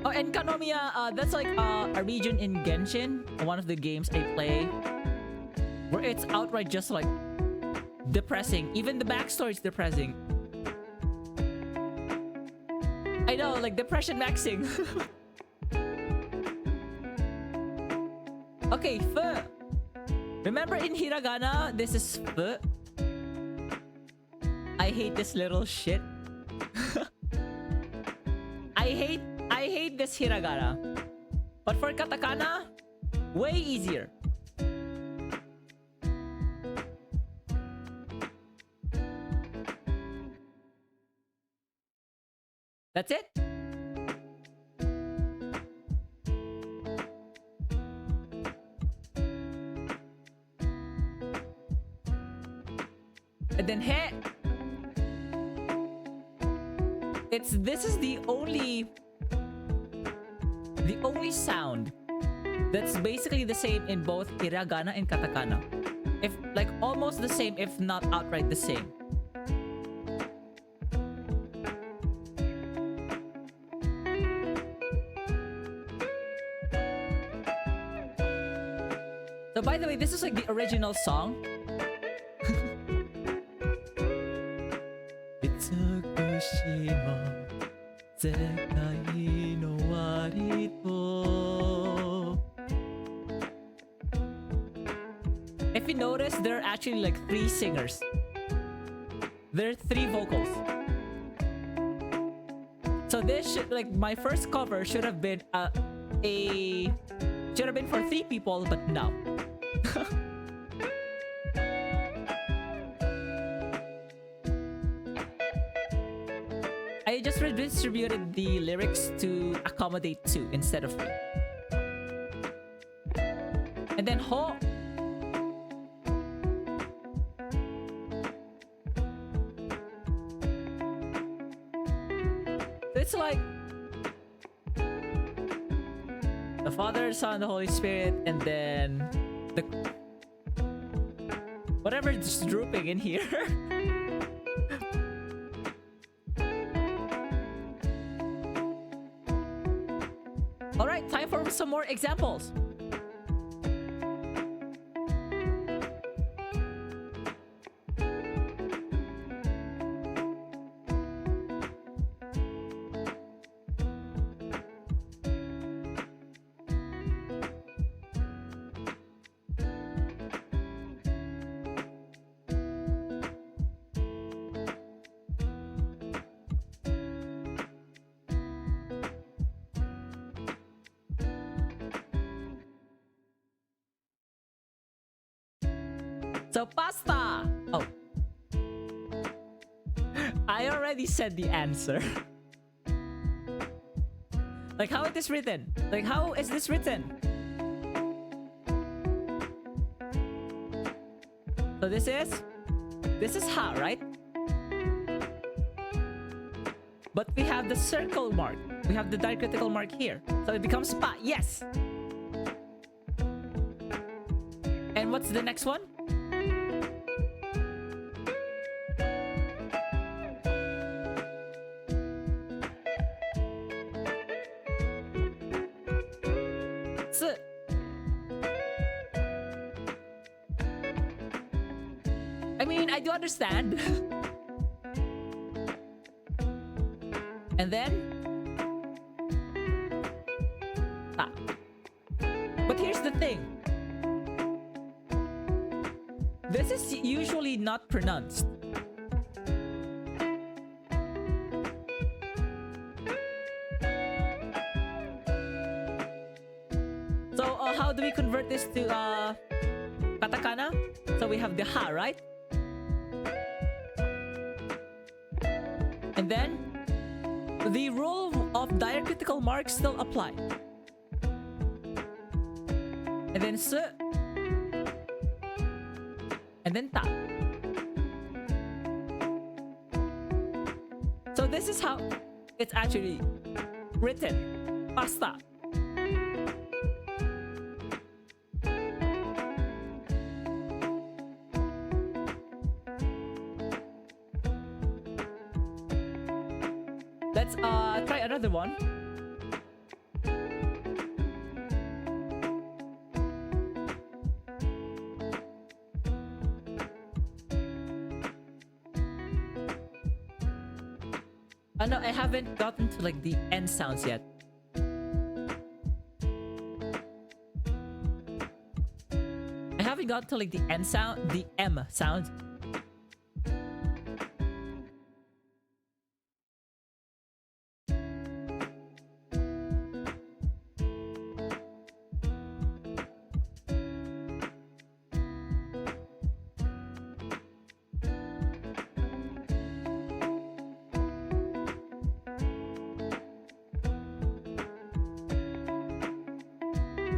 Speaker 1: Oh, Enkanomiya, that's like a region in Genshin, one of the games I play, where it's outright just like depressing. Even the backstory is depressing. I know, like depression maxing. Okay, F. Remember in hiragana, this is F. I hate this little shit. I hate this hiragana. But for katakana, way easier. That's it. And then he. This is the only sound that's basically the same in both hiragana and katakana. If like almost the same, if not outright the same. So by the way, this is like the original song. If you notice, there are actually like 3 singers. There are 3 vocals. So this should, like, my first cover should have been should have been for 3 people, but no. I just redistributed the lyrics to accommodate 2 instead of 3. And then ho. It's like the Father, Son, the Holy Spirit, and then the whatever's drooping in here. All right, time for some more examples. So pasta. Oh. I already said the answer. Like how it is written. Like how is this written? So this is ha, right? But we have the circle mark. We have the diacritical mark here. So it becomes pa. Yes! And what's the next one? S. I mean, I do understand. And then ta. But here's the thing. This is usually not pronounced. So how do we convert this to katakana? So we have the ha, right? And then the rule of diacritical marks still apply. And then s. And then ta. So this is how it's actually written. Pasta. Let's try another one. No, I haven't gotten to like the N sounds yet. I haven't gotten to like the N sound, the M sound.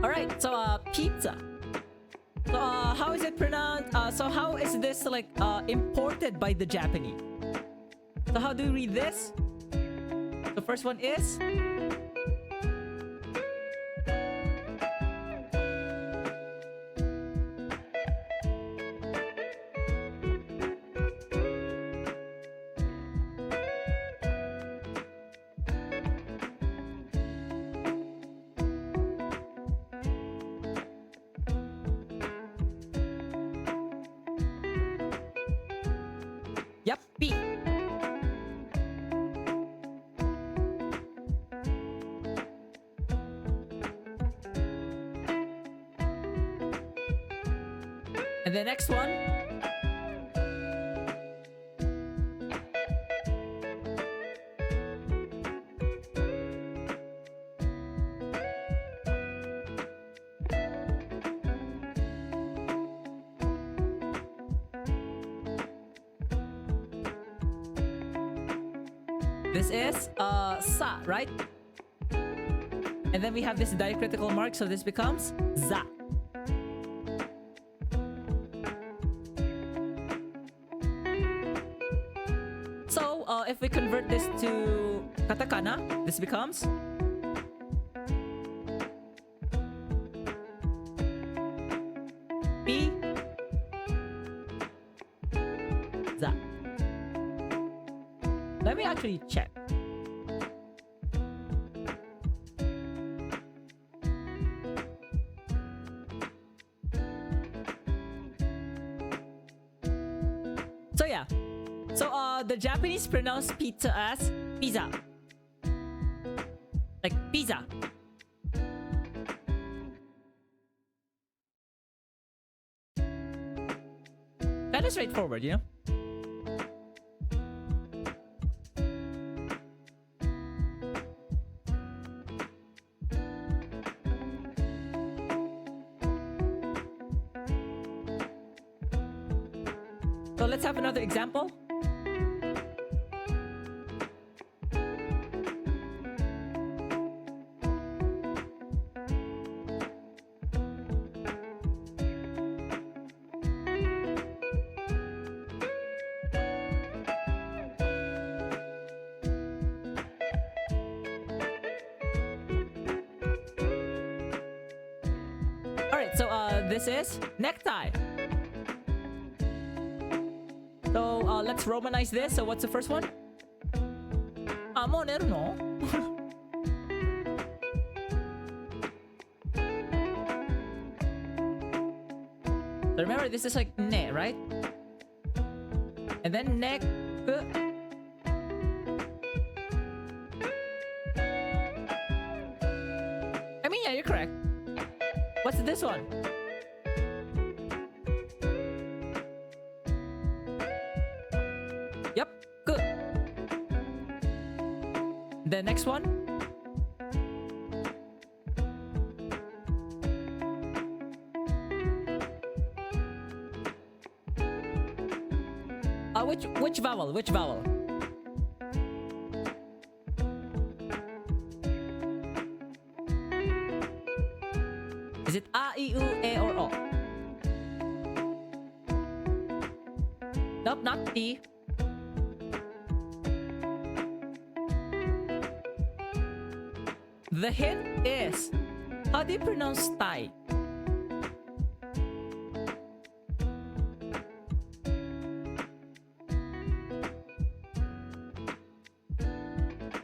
Speaker 1: Alright, so pizza. So how is it pronounced? So how is this like imported by the Japanese? So how do we read this? The first one is yep, P. And the next one. This is sa, right? And then we have this diacritical mark, so this becomes za. So if we convert this to katakana, this becomes pi za. Let me actually check. So yeah. So the Japanese pronounce pizza as pizza. Like pizza. Kind of straightforward, you know? So let's have another example. so this is necktie. So let's romanize this. So what's the first one? Moneru no. So remember, this is like ne, right? And then neck. I mean, yeah, you're correct. What's this one? Yep, good. The next one? Which vowel? Which vowel? Is it a, I, U, E, or O? Nope, not E. The hint is, how do you pronounce Thai?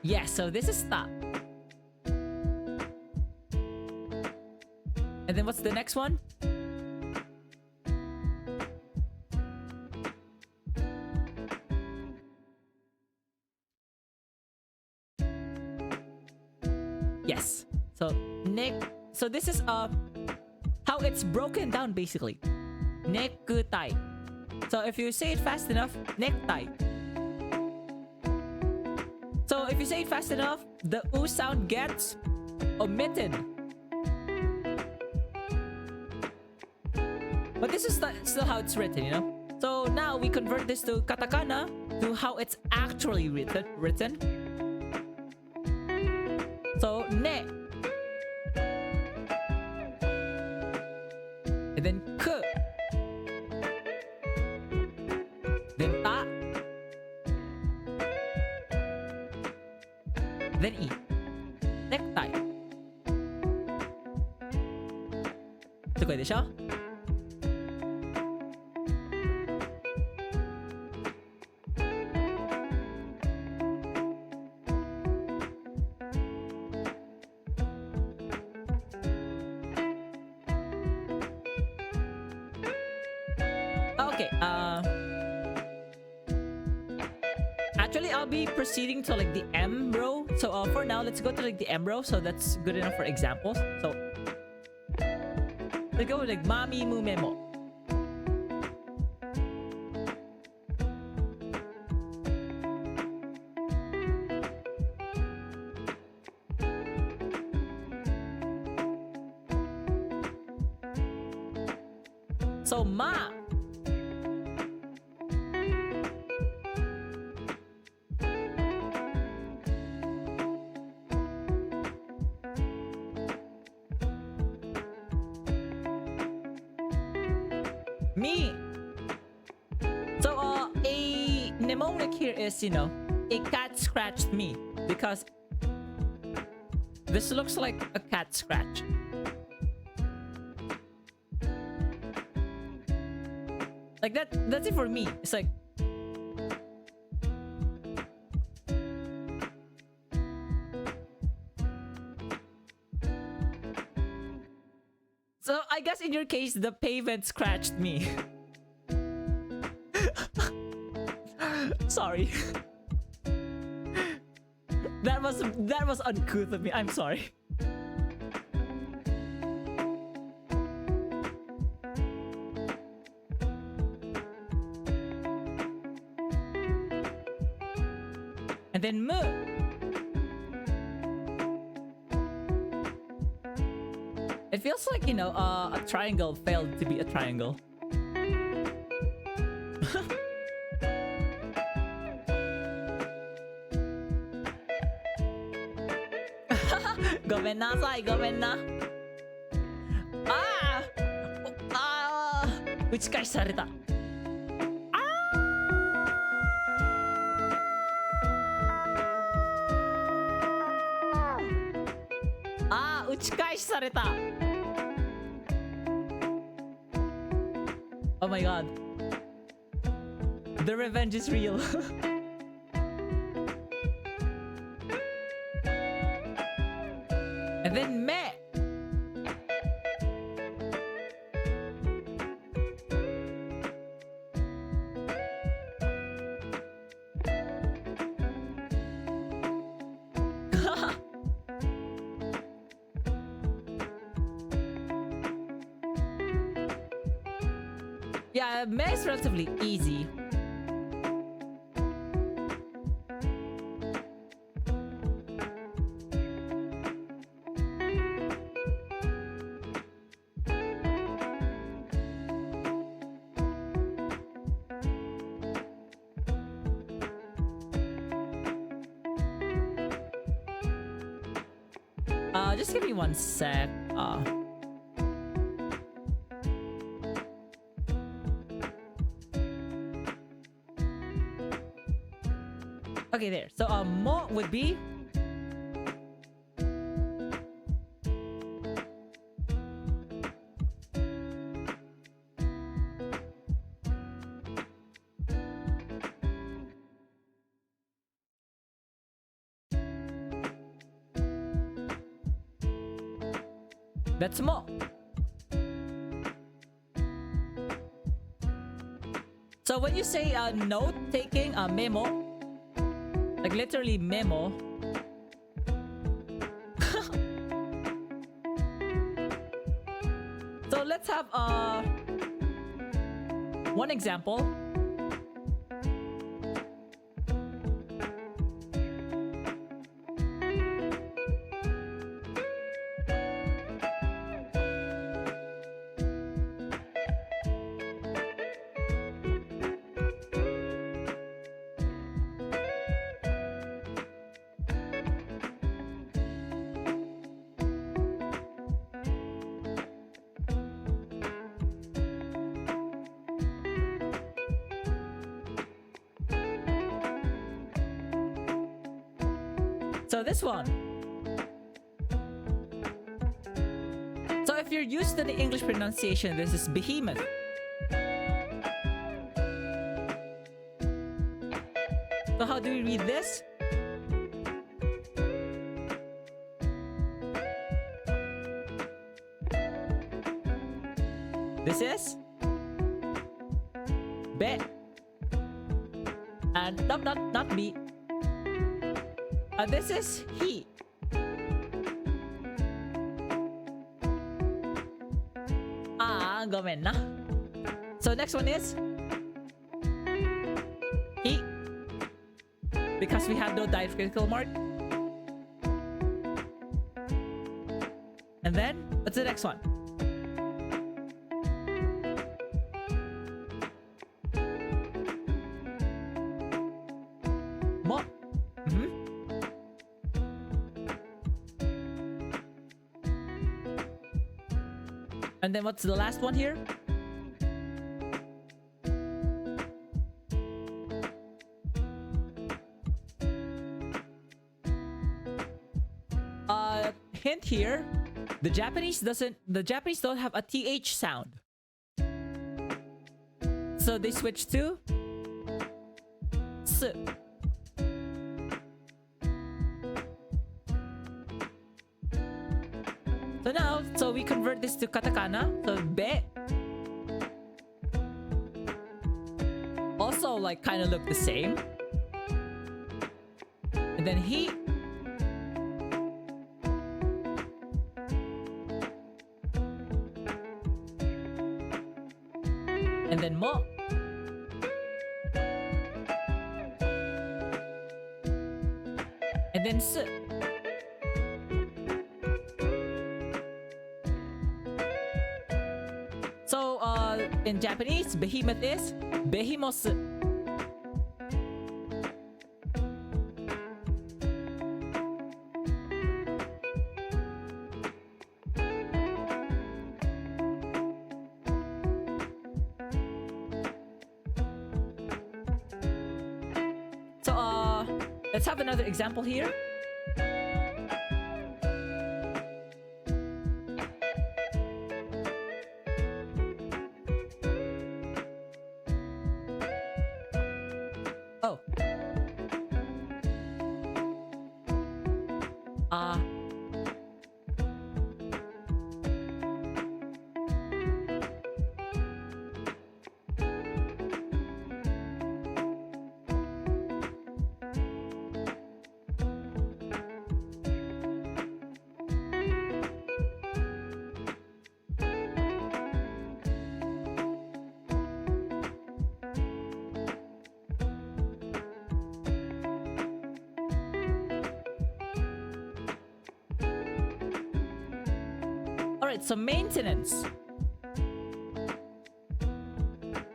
Speaker 1: Yes, so this is ta. And then what's the next one? Yes. So neck. So this is how it's broken down basically. Necktie. So if you say it fast enough, necktie. So if you say it fast enough, the oo sound gets omitted. But this is still how it's written, you know? So now we convert this to katakana to how it's actually written. So ne. And then ke. Then ta. Then I. Necktie. すごいでしょ? Okay, actually I'll be proceeding to like the M row. So for now, let's go to like the M row. So that's good enough for examples. So let's go with like mami mu memo. So ma. Me. So a mnemonic here is, you know, a cat scratched me because this looks like a cat scratch. Like that's it for me. It's like so I guess in your case the pavement scratched me. Sorry. That was uncouth of me. I'm sorry. And then mu. It feels like, you know, a triangle failed to be a triangle. Gomennasai, gomenna. Ah! Uchikashi sareta. Uchikashi sareta. Oh my god. The revenge is real. And then me. Yeah, me is relatively easy. Just give me one sec. Okay, there. So, mo would be... That's mo. So when you say note taking, memo, like literally memo. So let's have one example. So this one. So if you're used to the English pronunciation, this is behemoth. So how do we read this? This is be. And not be. This is he. Gomen na. So next one is he. Because we have no diacritical mark. And then, what's the next one? Mo. And then what's the last one here? Hint here, the Japanese don't have a TH sound. So they switch to S. So we convert this to katakana. So be. Also like kind of look the same. And then he. And then mo. And then s. So in Japanese, behemoth is behimos. Let's have another example here. Alright, so maintenance.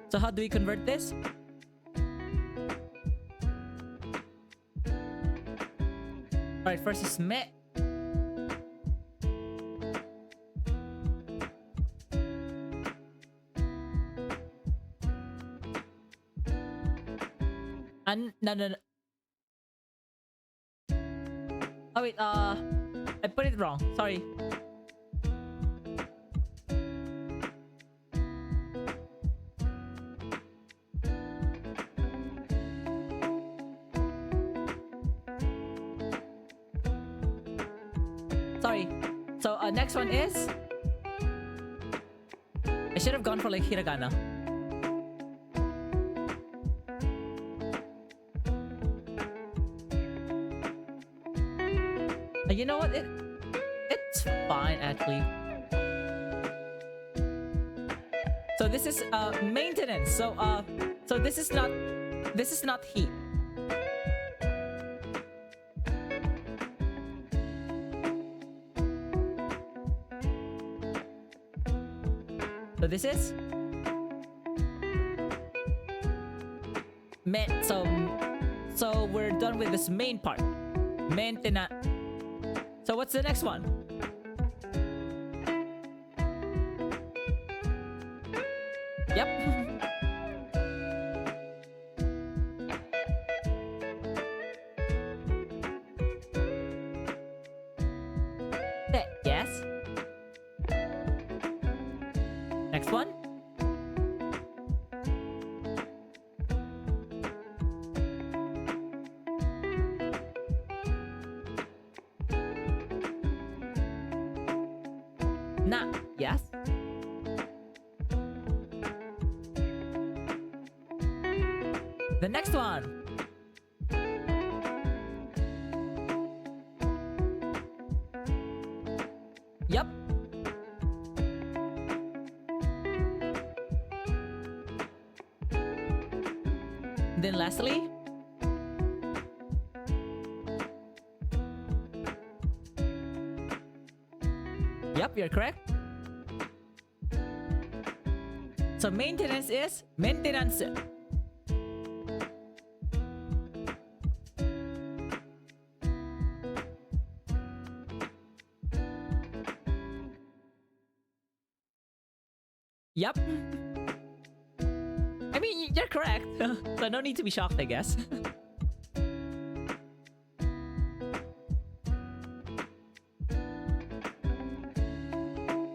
Speaker 1: So how do we convert this? Alright, first is me. And no. Oh wait, I put it wrong. Sorry. Sorry. So next one is, I should have gone for like hiragana. You know what? It's fine actually. So this is maintenance. So this is not heat. So this is so we're done with this main part. Maintenance. So what's the next one? Yep. Yes. Next one. Nah, yes. The next one. Yup. Then lastly, yep, you're correct. So maintenance is maintenance. Yep. I mean, you're correct. So no need to be shocked, I guess.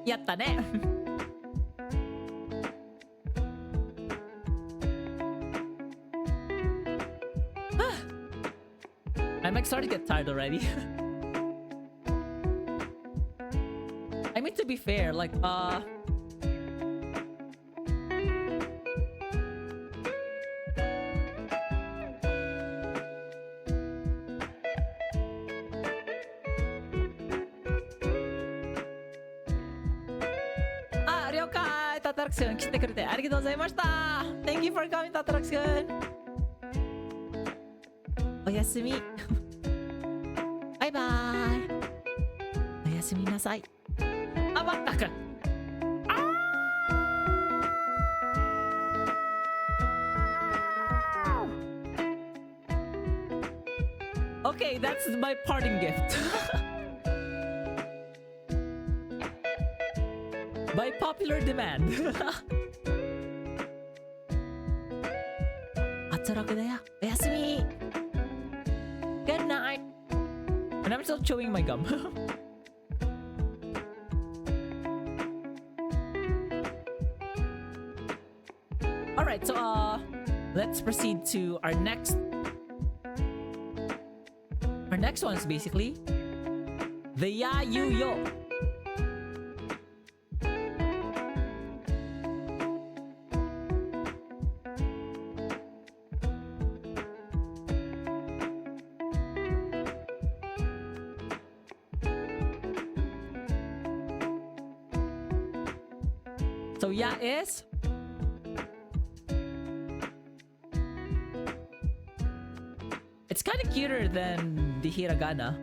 Speaker 1: Yatta ne. I'm like starting to get tired already. I mean, to be fair, like, Tatarak-kun 来てくれてありがとうございました。Thank you for coming, Tatarak-kun. おやすみ。バイバイ。おやすみなさい。あ、まったく。Okay, that's my parting gift. By popular demand. あつろくだよ。おやすみ。Good night. And I'm still chewing my gum. Alright, so let's proceed to our next. Our next one is basically The ya, you, yo. So ya is... It's kind of cuter than the hiragana.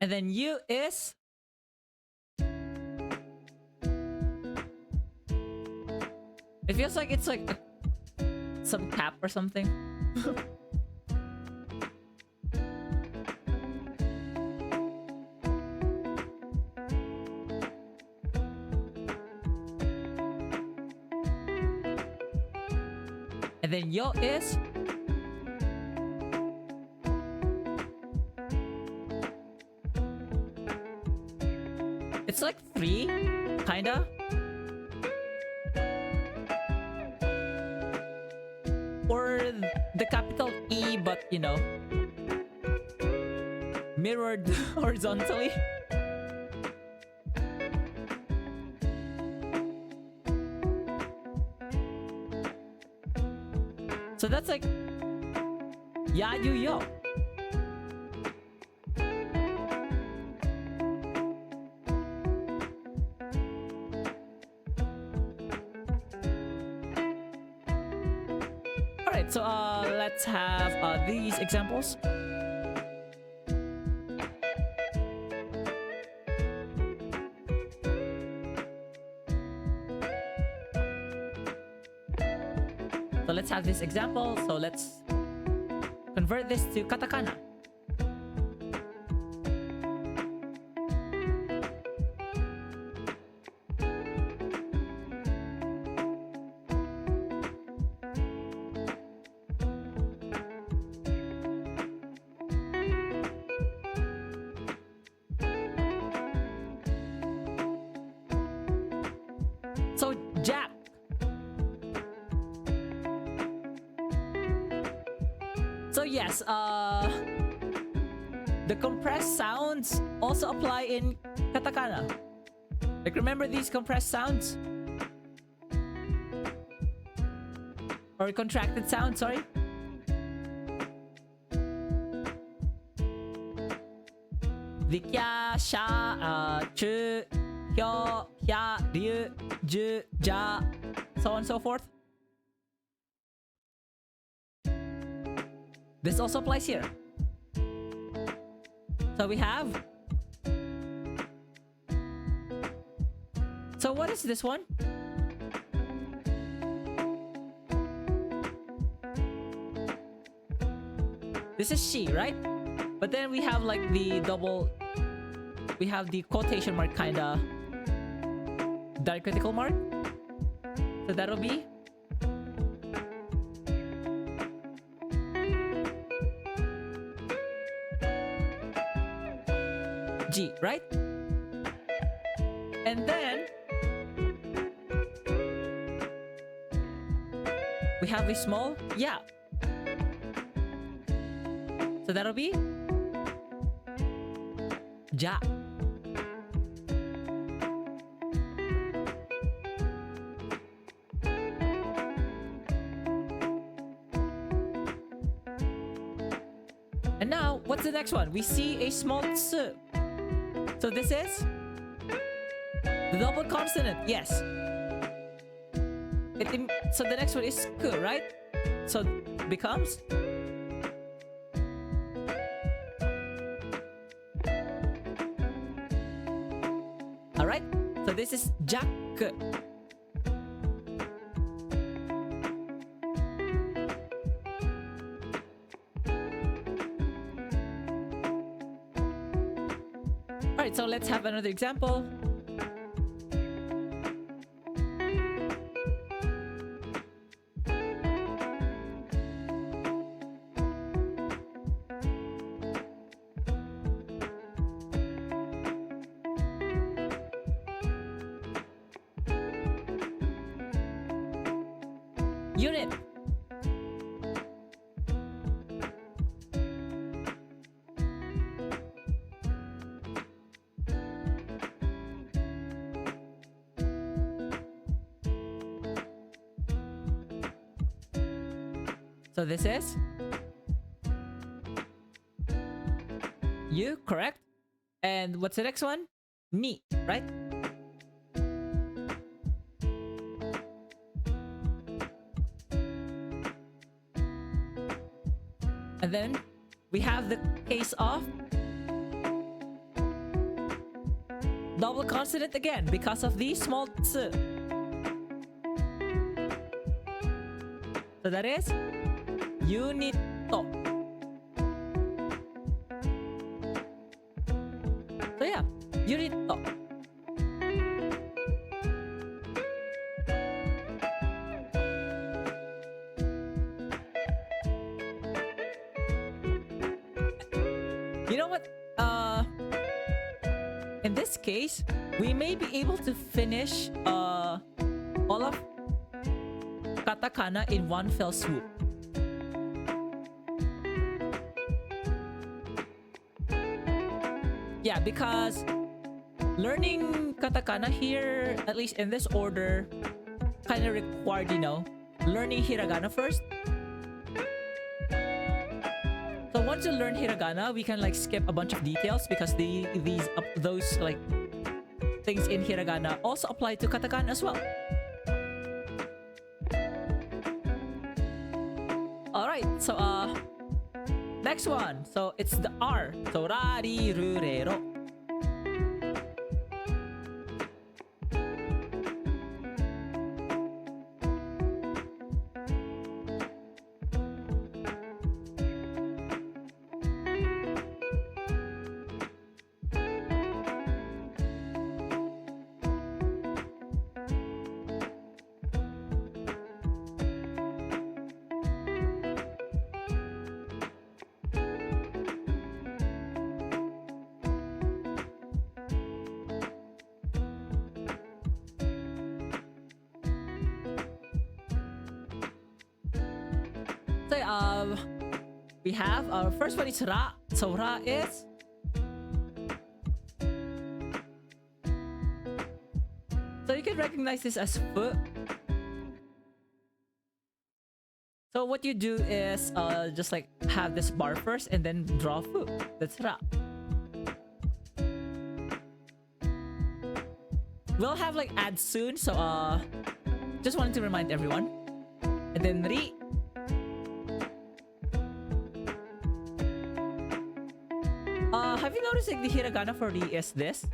Speaker 1: And then you is... It feels like it's like some cap or something. And then yo is... It's like 3, kinda. Or the capital E, but you know, mirrored horizontally. So that's like ya, you, yo. Alright, so let's have these examples. So let's have this example. So let's convert this to katakana. So Jack. So yes, the compressed sounds also apply in katakana. Like, remember these compressed sounds? Or contracted sounds, sorry. The kya, sha, chu, hyo, hya, ryu, ju, ja, so on and so forth. This also applies here. So we have... So what is this one? This is she, right? But then we have like the double... We have the quotation mark kinda... diacritical mark. So that'll be... G, right? And then we have a small yeah. So that'll be ja. And now, what's the next one? We see a small tsu. So this is the double consonant, yes. So the next one is ku, right? So it becomes alright, so this is jak. Alright, so let's have another example. Unit. So this is you, correct? And what's the next one? Ni, right? And then we have the case of double consonant again because of the small tsu. So that is unit. So yeah, unit. You know what? In this case, we may be able to finish all of katakana in one fell swoop. Yeah, because learning katakana here, at least in this order, kind of required, you know, learning hiragana first. So once you learn hiragana, we can like skip a bunch of details because those like things in hiragana also apply to katakana as well. All right, so next one. So it's the R. So ra ri ru re ro. So we have our first one is ra. So ra is so you can recognize this as fu. So what you do is just like have this bar first and then draw fu. That's ra. We'll have like ads soon, so just wanted to remind everyone. And then ri. Have you noticed like the hiragana for ri is this?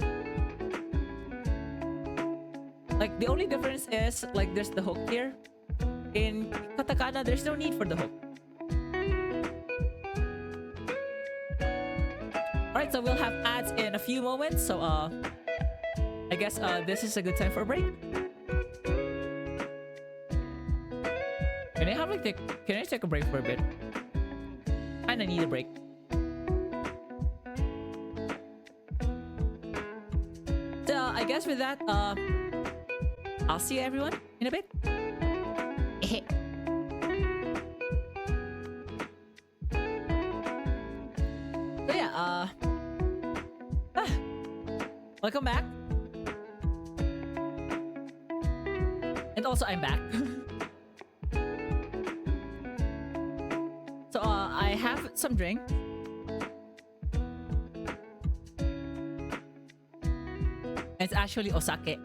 Speaker 1: Like the only difference is like there's the hook here. In katakana, there's no need for the hook. Alright, so we'll have ads in a few moments. So I guess this is a good time for a break. Can I take a break for a bit? Kinda need a break. So I guess with that, I'll see everyone in a bit. So yeah, welcome back. And also I'm back. So I have some drink. It's actually osake.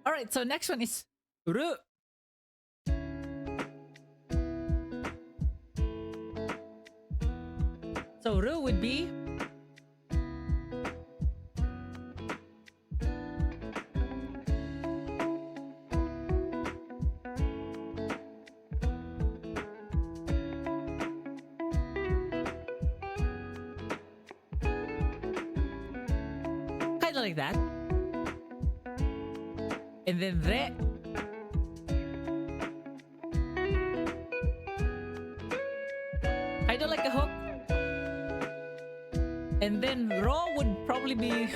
Speaker 1: Alright, so next one is ru. So ru would be kind of like that. And then re. And then raw would probably be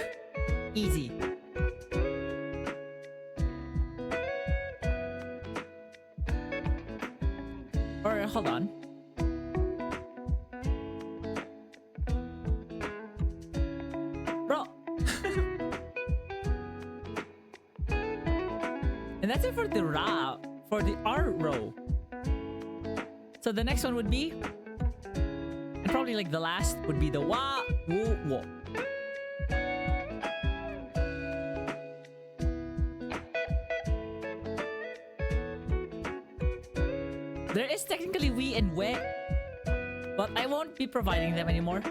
Speaker 1: easy. Or hold on. Raw. And that's it for the raw, for the R row. So the next one would be, and probably like the last would be the wa, wo, wo. There is technically we and we, but I won't be providing them anymore.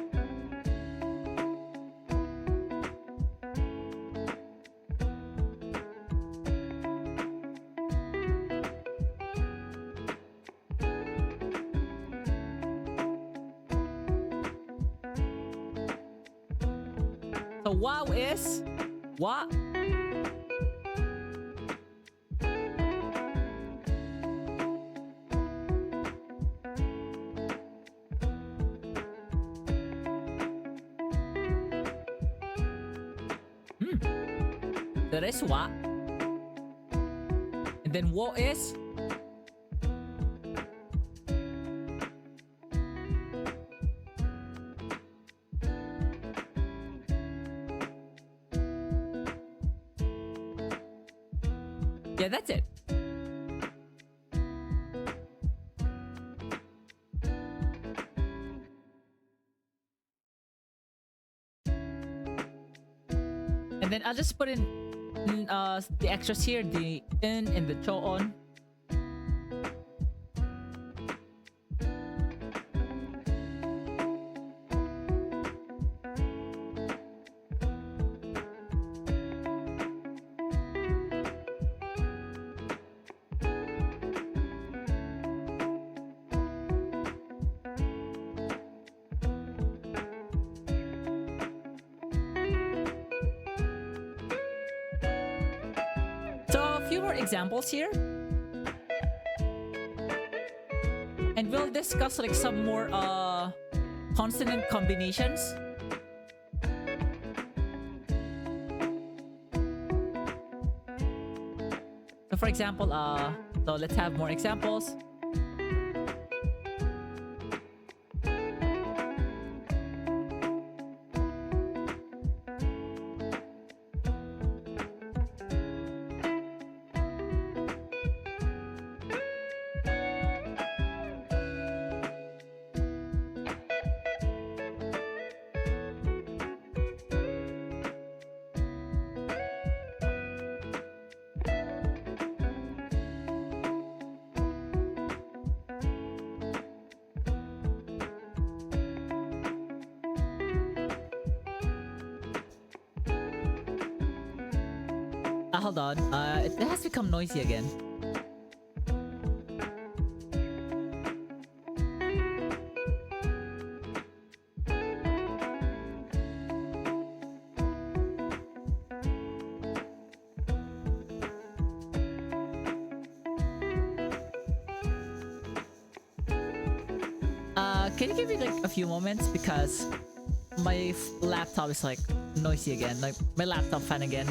Speaker 1: So wow is wa. That is wa. And then wo is yeah, that's it. And then I'll just put in the extras here, the in and the cho on. Examples here, and we'll discuss like some more consonant combinations. So for example, so let's have more examples. Hold on. It has become noisy again. Can you give me like a few moments, because my laptop is like noisy again, like my laptop fan again.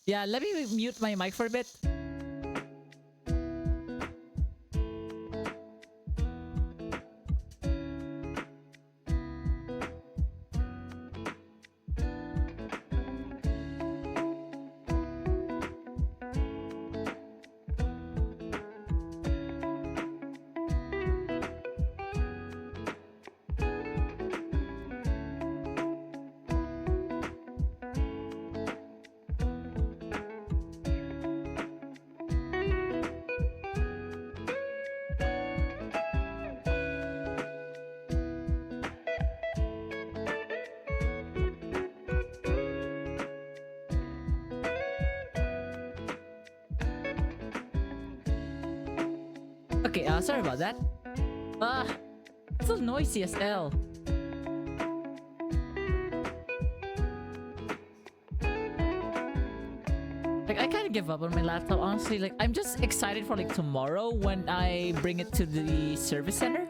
Speaker 1: Yeah, let me mute my mic for a bit. Okay, sorry about that. still noisy as hell. Like, I kind of give up on my laptop, honestly. Like, I'm just excited for like tomorrow when I bring it to the service center.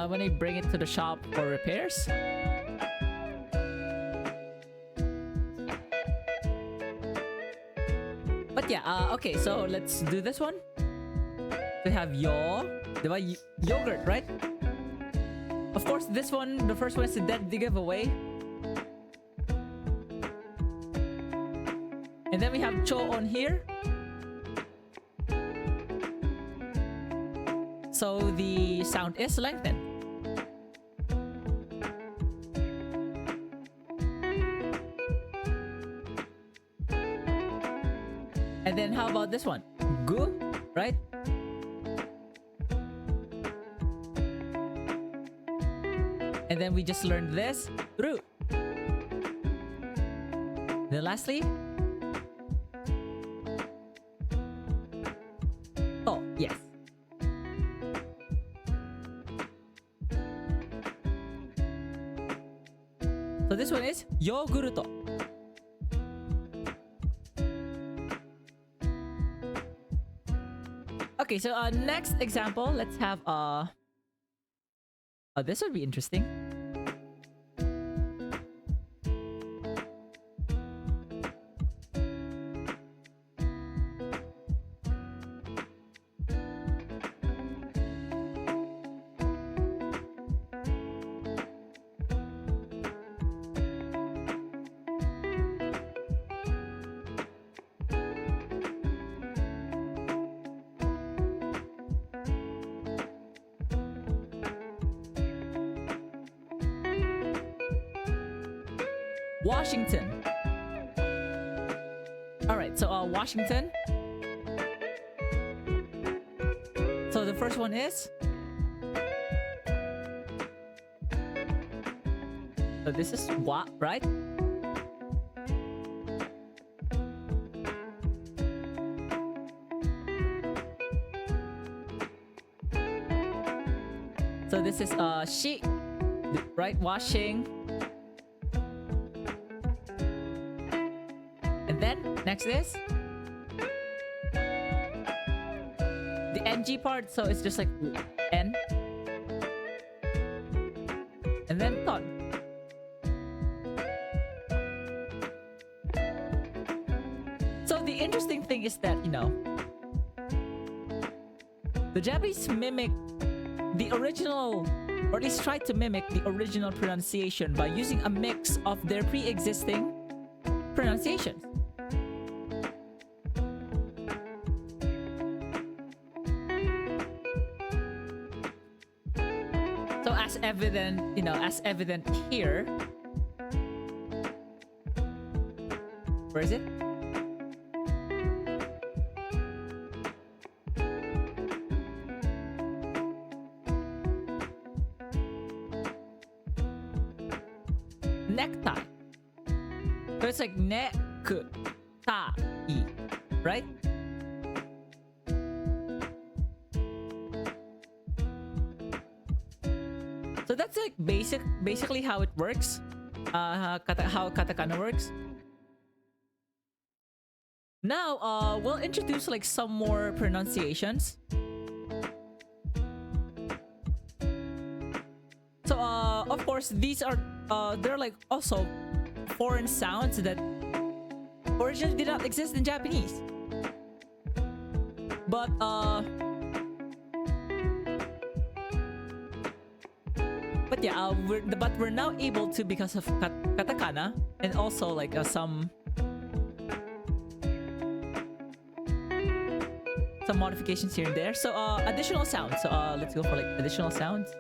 Speaker 1: When I bring it to the shop for repairs. But yeah, okay, so let's do this one. We have yogurt, right? Of course, this one, the first one is the dead giveaway. And then we have cho on here. So the sound is lengthened. And then how about this one? Gu, right? And then we just learned this. Ru. Then lastly. Oh, yes. So this one is yogurto. Okay, so next example, let's have oh, this would be interesting. Washington. Alright, so Washington. So the first one is. So this is what, right? So this is she, right? Washing. And then next is the NG part, so it's just like N. And then ton. So the interesting thing is that, you know, the Japanese mimic the original, or at least try to mimic the original pronunciation by using a mix of their pre-existing pronunciations. So as evident, you know, as evident here. Where is it? Necktie. So it's like neck-ta-i, right? So that's like basically how it works. How katakana works. Now, we'll introduce like some more pronunciations. So, of course, these are they're like also foreign sounds that originally did not exist in Japanese. But yeah, we're now able to because of katakana and also like some modifications here and there. So additional sounds. So let's go for like additional sounds.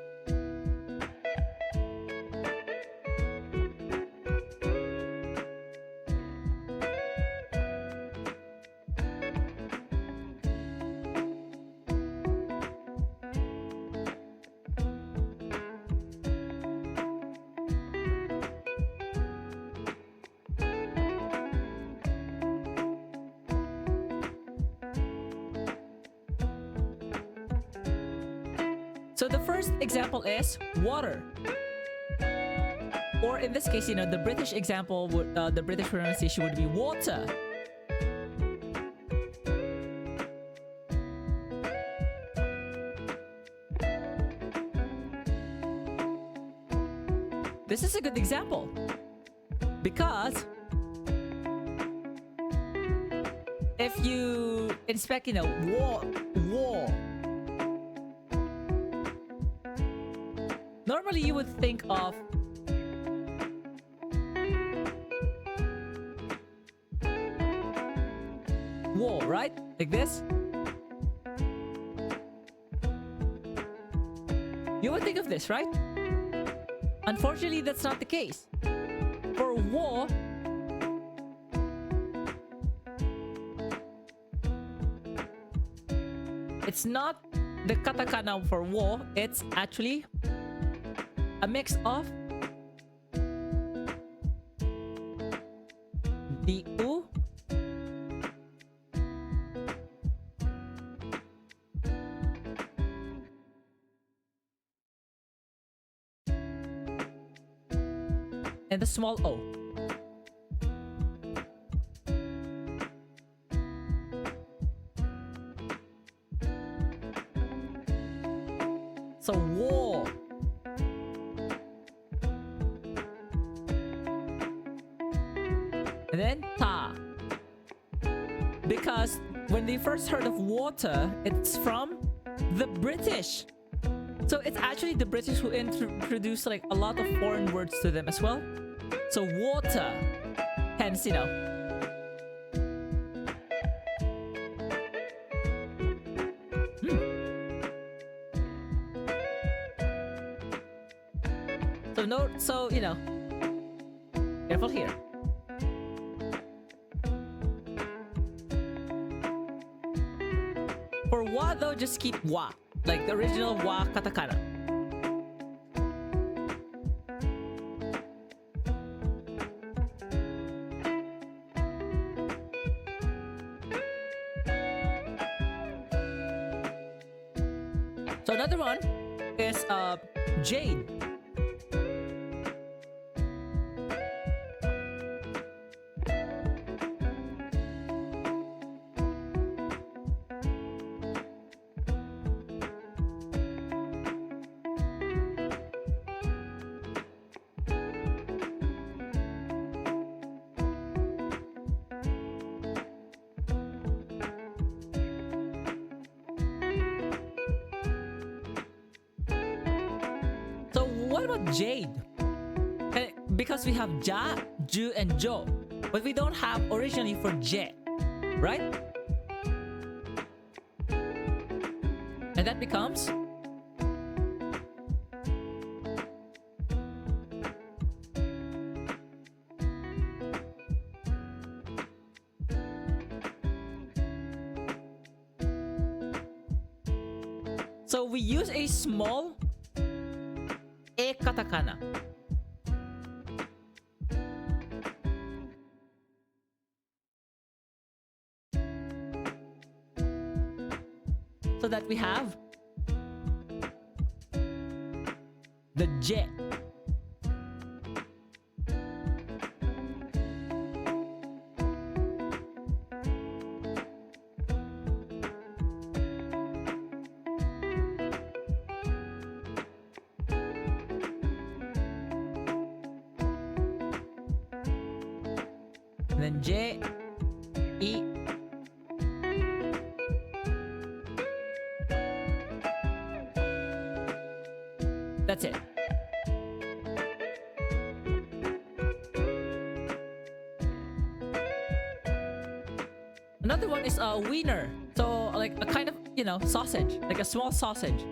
Speaker 1: So So the first example is water. Or in this case, you know, the British example would, the British pronunciation would be water. This is a good example because if you inspect, you know, war, normally you would think of war, right? Like this. You would think of this, right? Unfortunately, that's not the case. For war, it's not the katakana for war, it's actually a mix of the U and the small o. So war. And then ta. Because when they first heard of water, it's from the British. So it's actually the British who introduced like a lot of foreign words to them as well. So water, hence, you know. So no, so you know, careful here. For wa though, just keep wa. Like the original wa katakana. So another one is jade. What about jade? Because we have ja, ju, and jo, but we don't have originally for je, right? And that becomes so we use a small katakana. So that we have the je. And then J, E. That's it. Another one is a wiener. So like a kind of, you know, sausage, like a small sausage.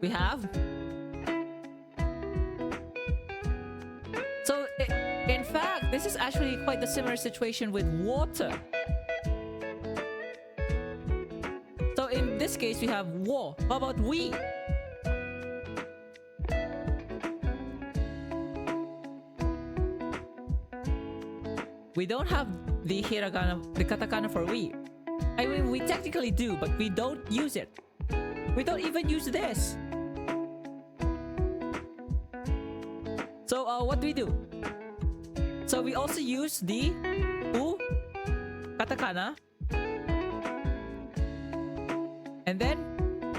Speaker 1: We have. So, in fact, this is actually quite a similar situation with water. So, in this case, we have wo. How about we? we don't have the hiragana, the katakana for we. I mean, we technically do, but we don't use it. We don't even use this. So what do? So we also use the u katakana, and then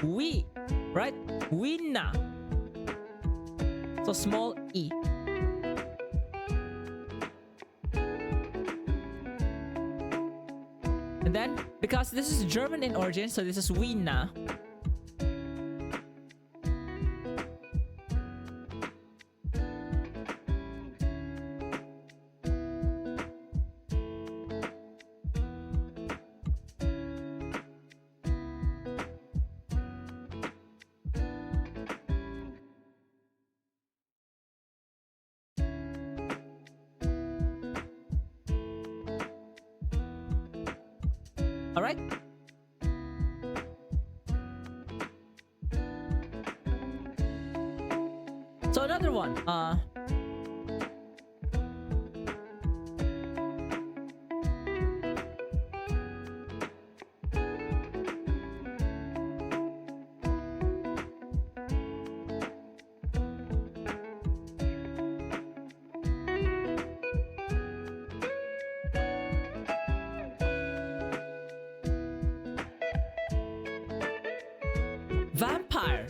Speaker 1: we, right? Winna. So small e. And then, because this is German in origin, so this is Wiener. All right. So another one. Vampire.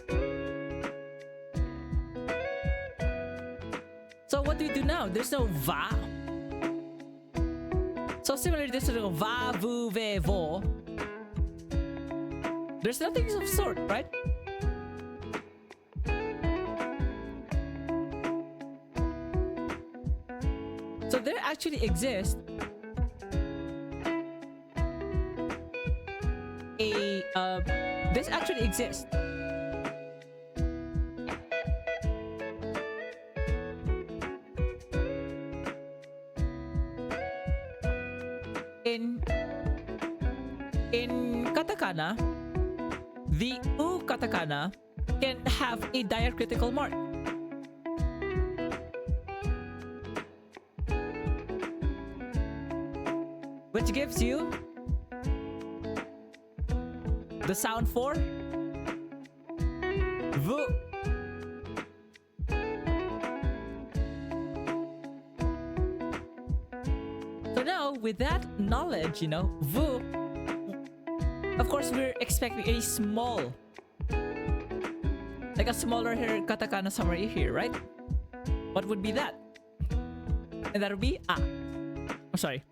Speaker 1: So what do we do now? There's no va. So similarly, there's no va, vu, ve, vo. There's nothing of sort, right? So there actually exists this actually exists. In katakana, the u katakana can have a diacritical mark. Which gives you the sound for vu. So now, with that knowledge, you know, vu, of course, we're expecting a small, like a smaller here katakana summary here, right? What would be that? And that would be ah. I'm sorry.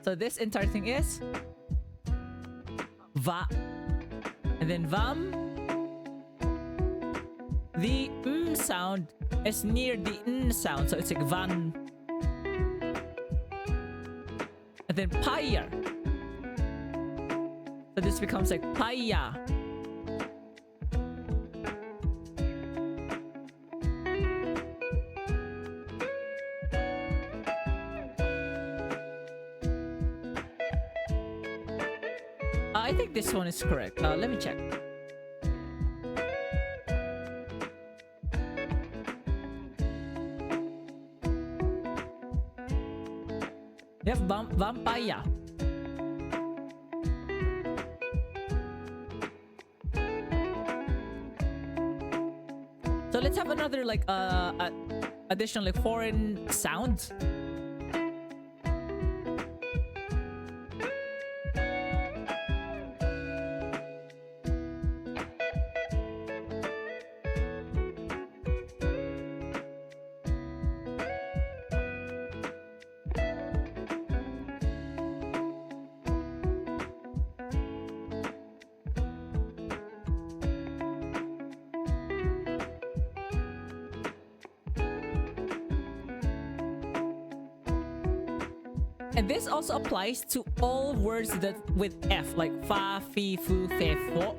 Speaker 1: So this entire thing is va, and then vam. The sound is near the n sound, so it's like van, and then paya. So this becomes like paya. I think this one is correct. Let me check. You have vampire. So let's have another like additional like foreign sound. And this also applies to all words that with F, like fa, fi, fu, fe, fo.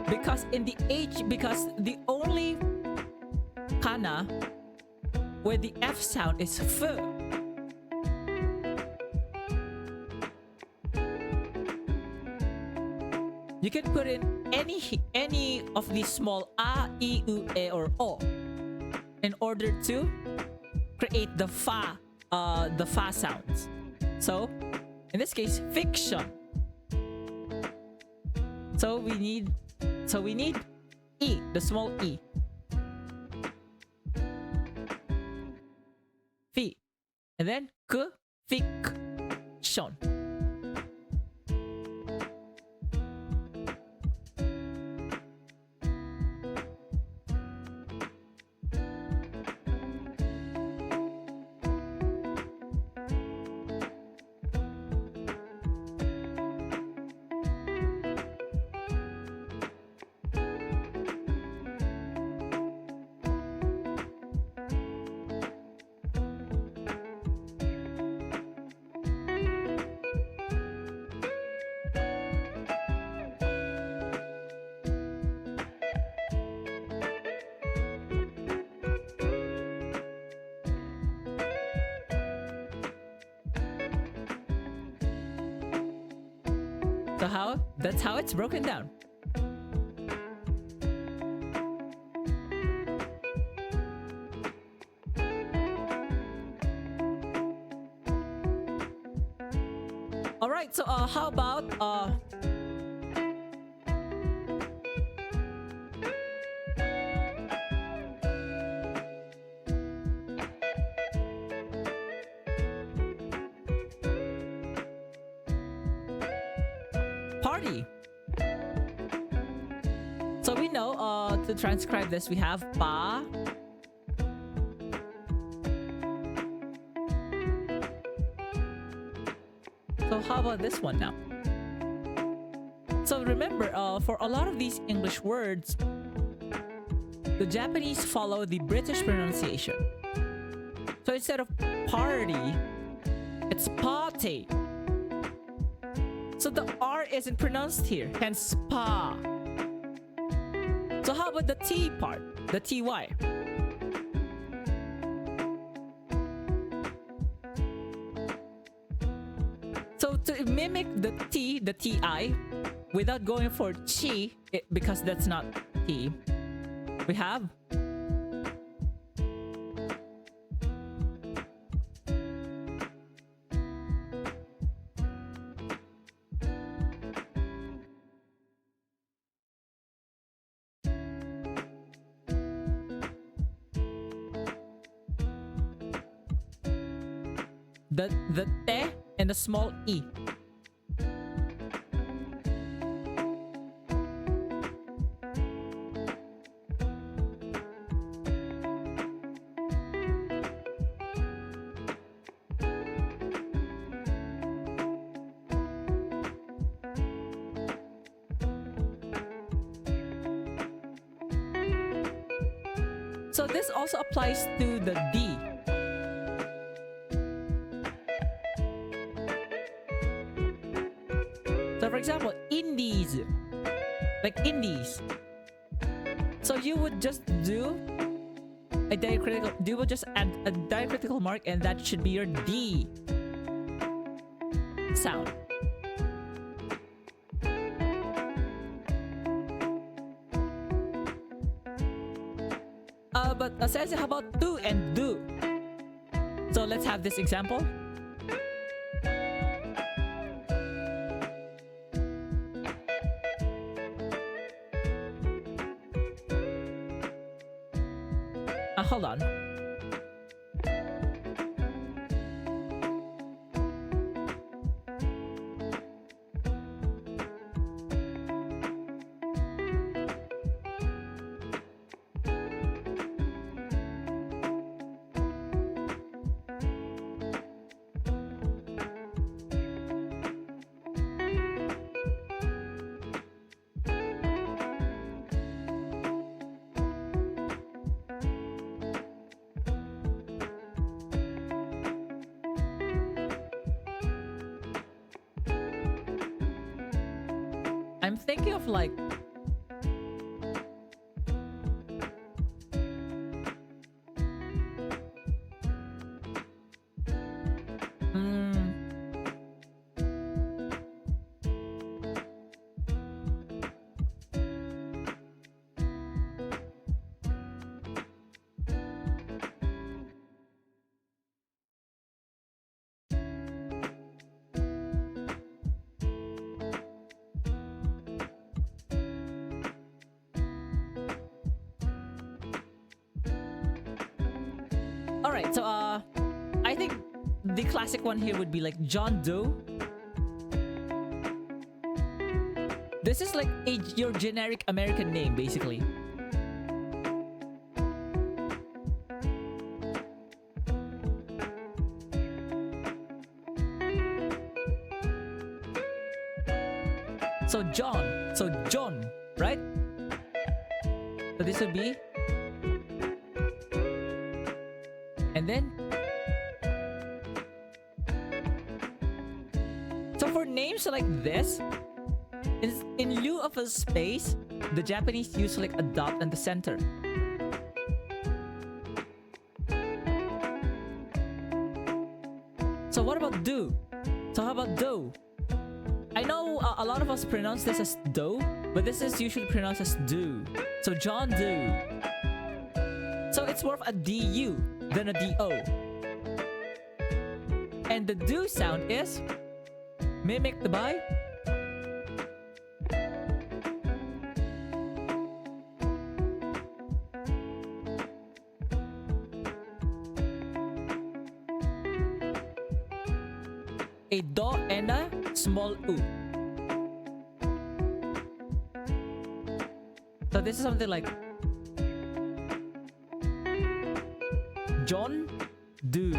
Speaker 1: Because in the because the only kana where the F sound is f. You can put in any of these small a, I, u, e, or o in order to create the fa sounds. So in this case, fiction. So we need e, the small e. Fi. And then k, fiction. So that's how it's broken down. All right, so how about party? So we know to transcribe this we have pa, so how about this one now? So remember, for a lot of these English words, the Japanese follow the British pronunciation. So instead of party, it's party. So the R isn't pronounced here, hence spa. So how about the T part, the TY? So to mimic the T, the TI, without going for chi, because that's not T, we have the te and the small e. So this also applies to the D. So for example, indies, like indies. So you would just do a diacritical, you would just add a diacritical mark and that should be your D sound. But Sensei, how about do and do? So let's have this example. Hold on. I'm thinking of like... Alright, so I think the classic one here would be like John Doe. This is like your generic American name, basically. So John, right? So this would be... And then... So for names like this, in lieu of a space, the Japanese use like a dot in the center. So what about do? So how about do? I know a lot of us pronounce this as do, but this is usually pronounced as do. So John do. So it's more of a du than a do. And the do sound is mimicked by a do and a small u. So this is something like John do.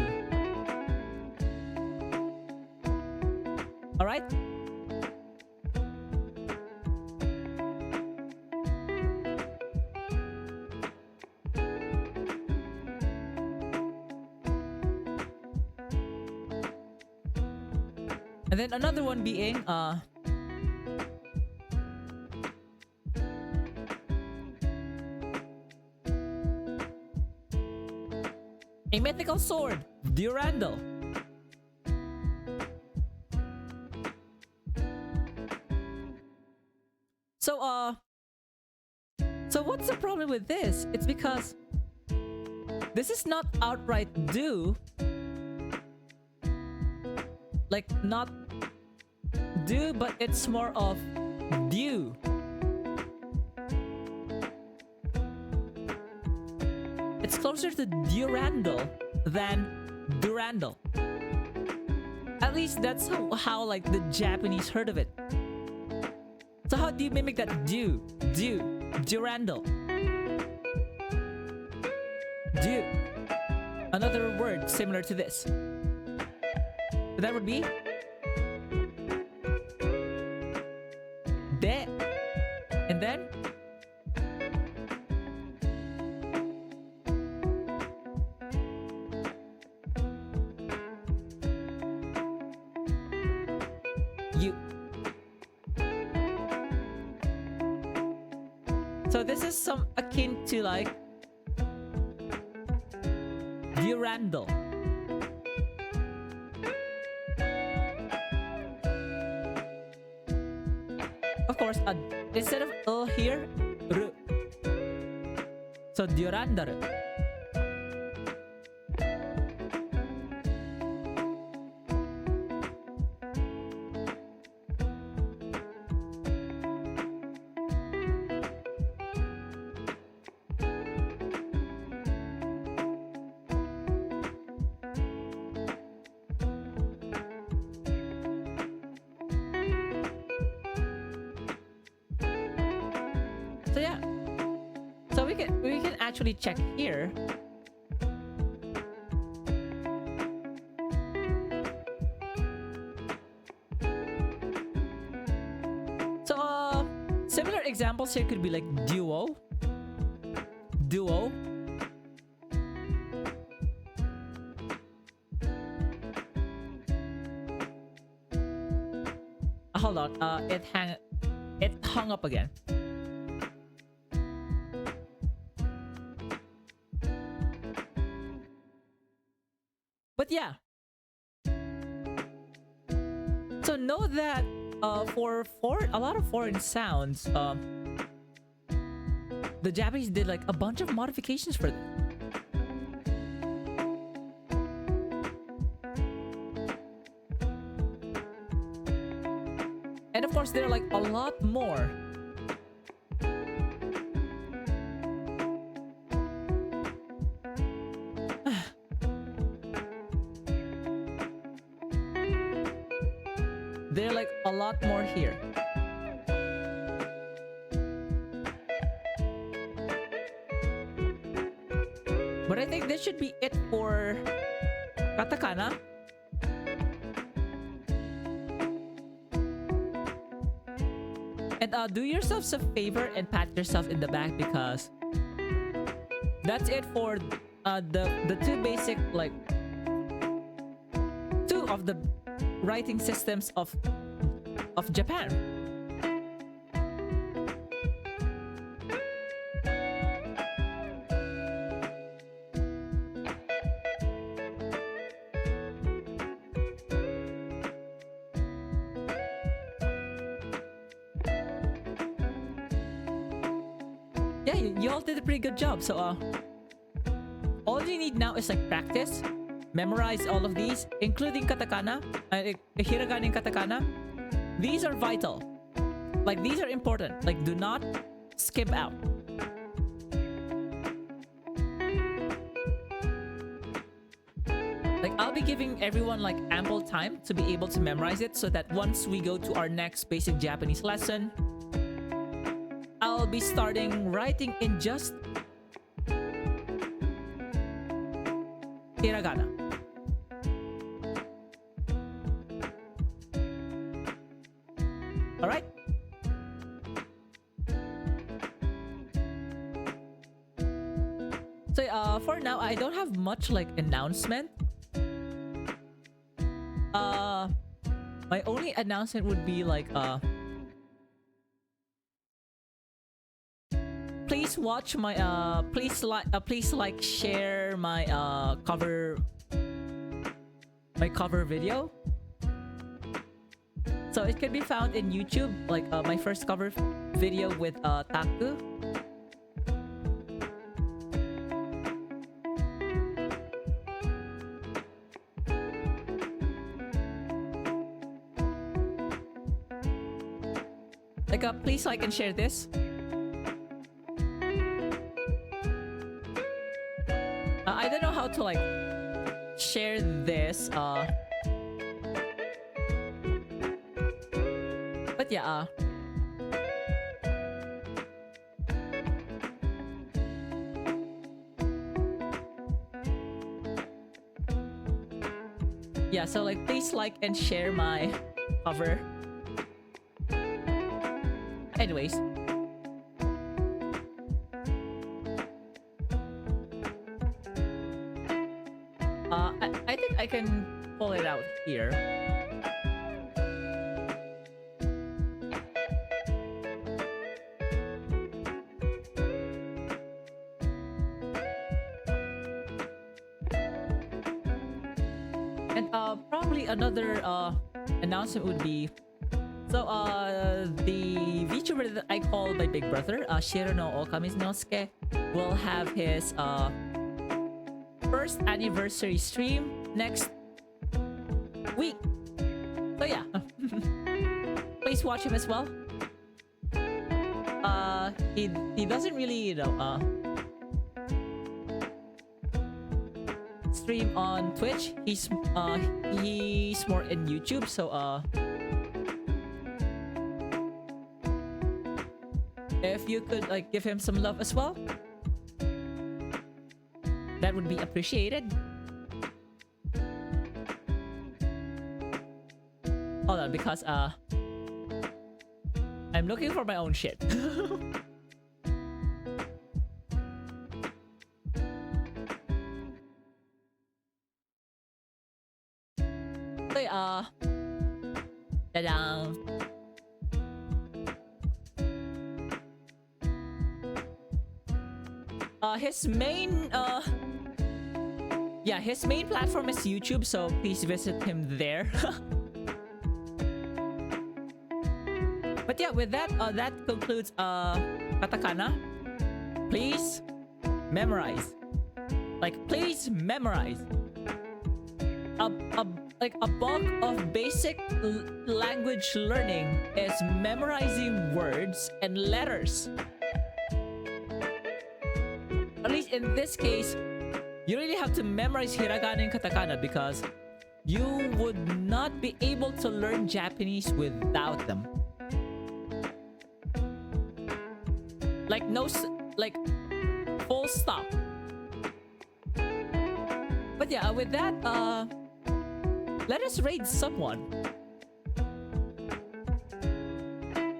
Speaker 1: Alright? And then another one being a mythical sword, Durandal. So what's the problem with this? It's because this is not outright do. Like not do, but it's more of due. It's closer to Durandal than Durandal. At least that's how like the Japanese heard of it. So how do you mimic that do? Durandal. Do. Another word similar to this. So that would be de. And then you. So this is some akin to like Durandal. Of course, instead of here, r. So Durandar. So yeah, so we can actually check here. So similar examples here could be like duo. Hold on, It hung up again. But yeah. So know that for a lot of foreign sounds, the Japanese did like a bunch of modifications for them. And of course, there are like a lot more. There are like a lot more here. But I think this should be it for Katakana. And do yourselves a favor and pat yourself in the back, because that's it for the two basic, like, two of the writing systems of Japan. Yeah, you all did a pretty good job. So all you need now is like practice, memorize all of these, including katakana, hiragana and katakana. These are vital. Like, these are important. Like, do not skip out. Like, I'll be giving everyone like ample time to be able to memorize it, so that once we go to our next basic Japanese lesson, I'll be starting writing in just hiragana. All right. So for now, I don't have much like announcement. My only announcement would be like please watch my please like share my cover video. So it can be found in YouTube, like my first cover video with Taku. Like please like and share this. I don't know how to like share this, but yeah, yeah, so like please like and share my cover. Anyways, I think I can pull it out here. And probably another announcement would be, so the VTuber that I call my big brother, Shirono Okamizunosuke, will have his first anniversary stream next week. So yeah, please watch him as well. He doesn't really, you know, stream on Twitch. He's more in YouTube. So if you could like give him some love as well, that would be appreciated. Hold on, because I'm looking for my own shit. So, ta-dang. his main yeah, his main platform is YouTube, so please visit him there. But yeah, with that, that concludes Katakana. Please memorize. Like, please memorize. Like a bulk of basic language learning is memorizing words and letters. At least in this case, you really have to memorize hiragana and katakana because you would not be able to learn Japanese without them. Like like full stop. But yeah, with that, let us raid someone.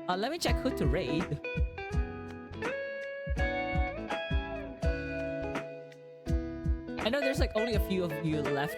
Speaker 1: Let me check who to raid. I know there's like only a few of you left.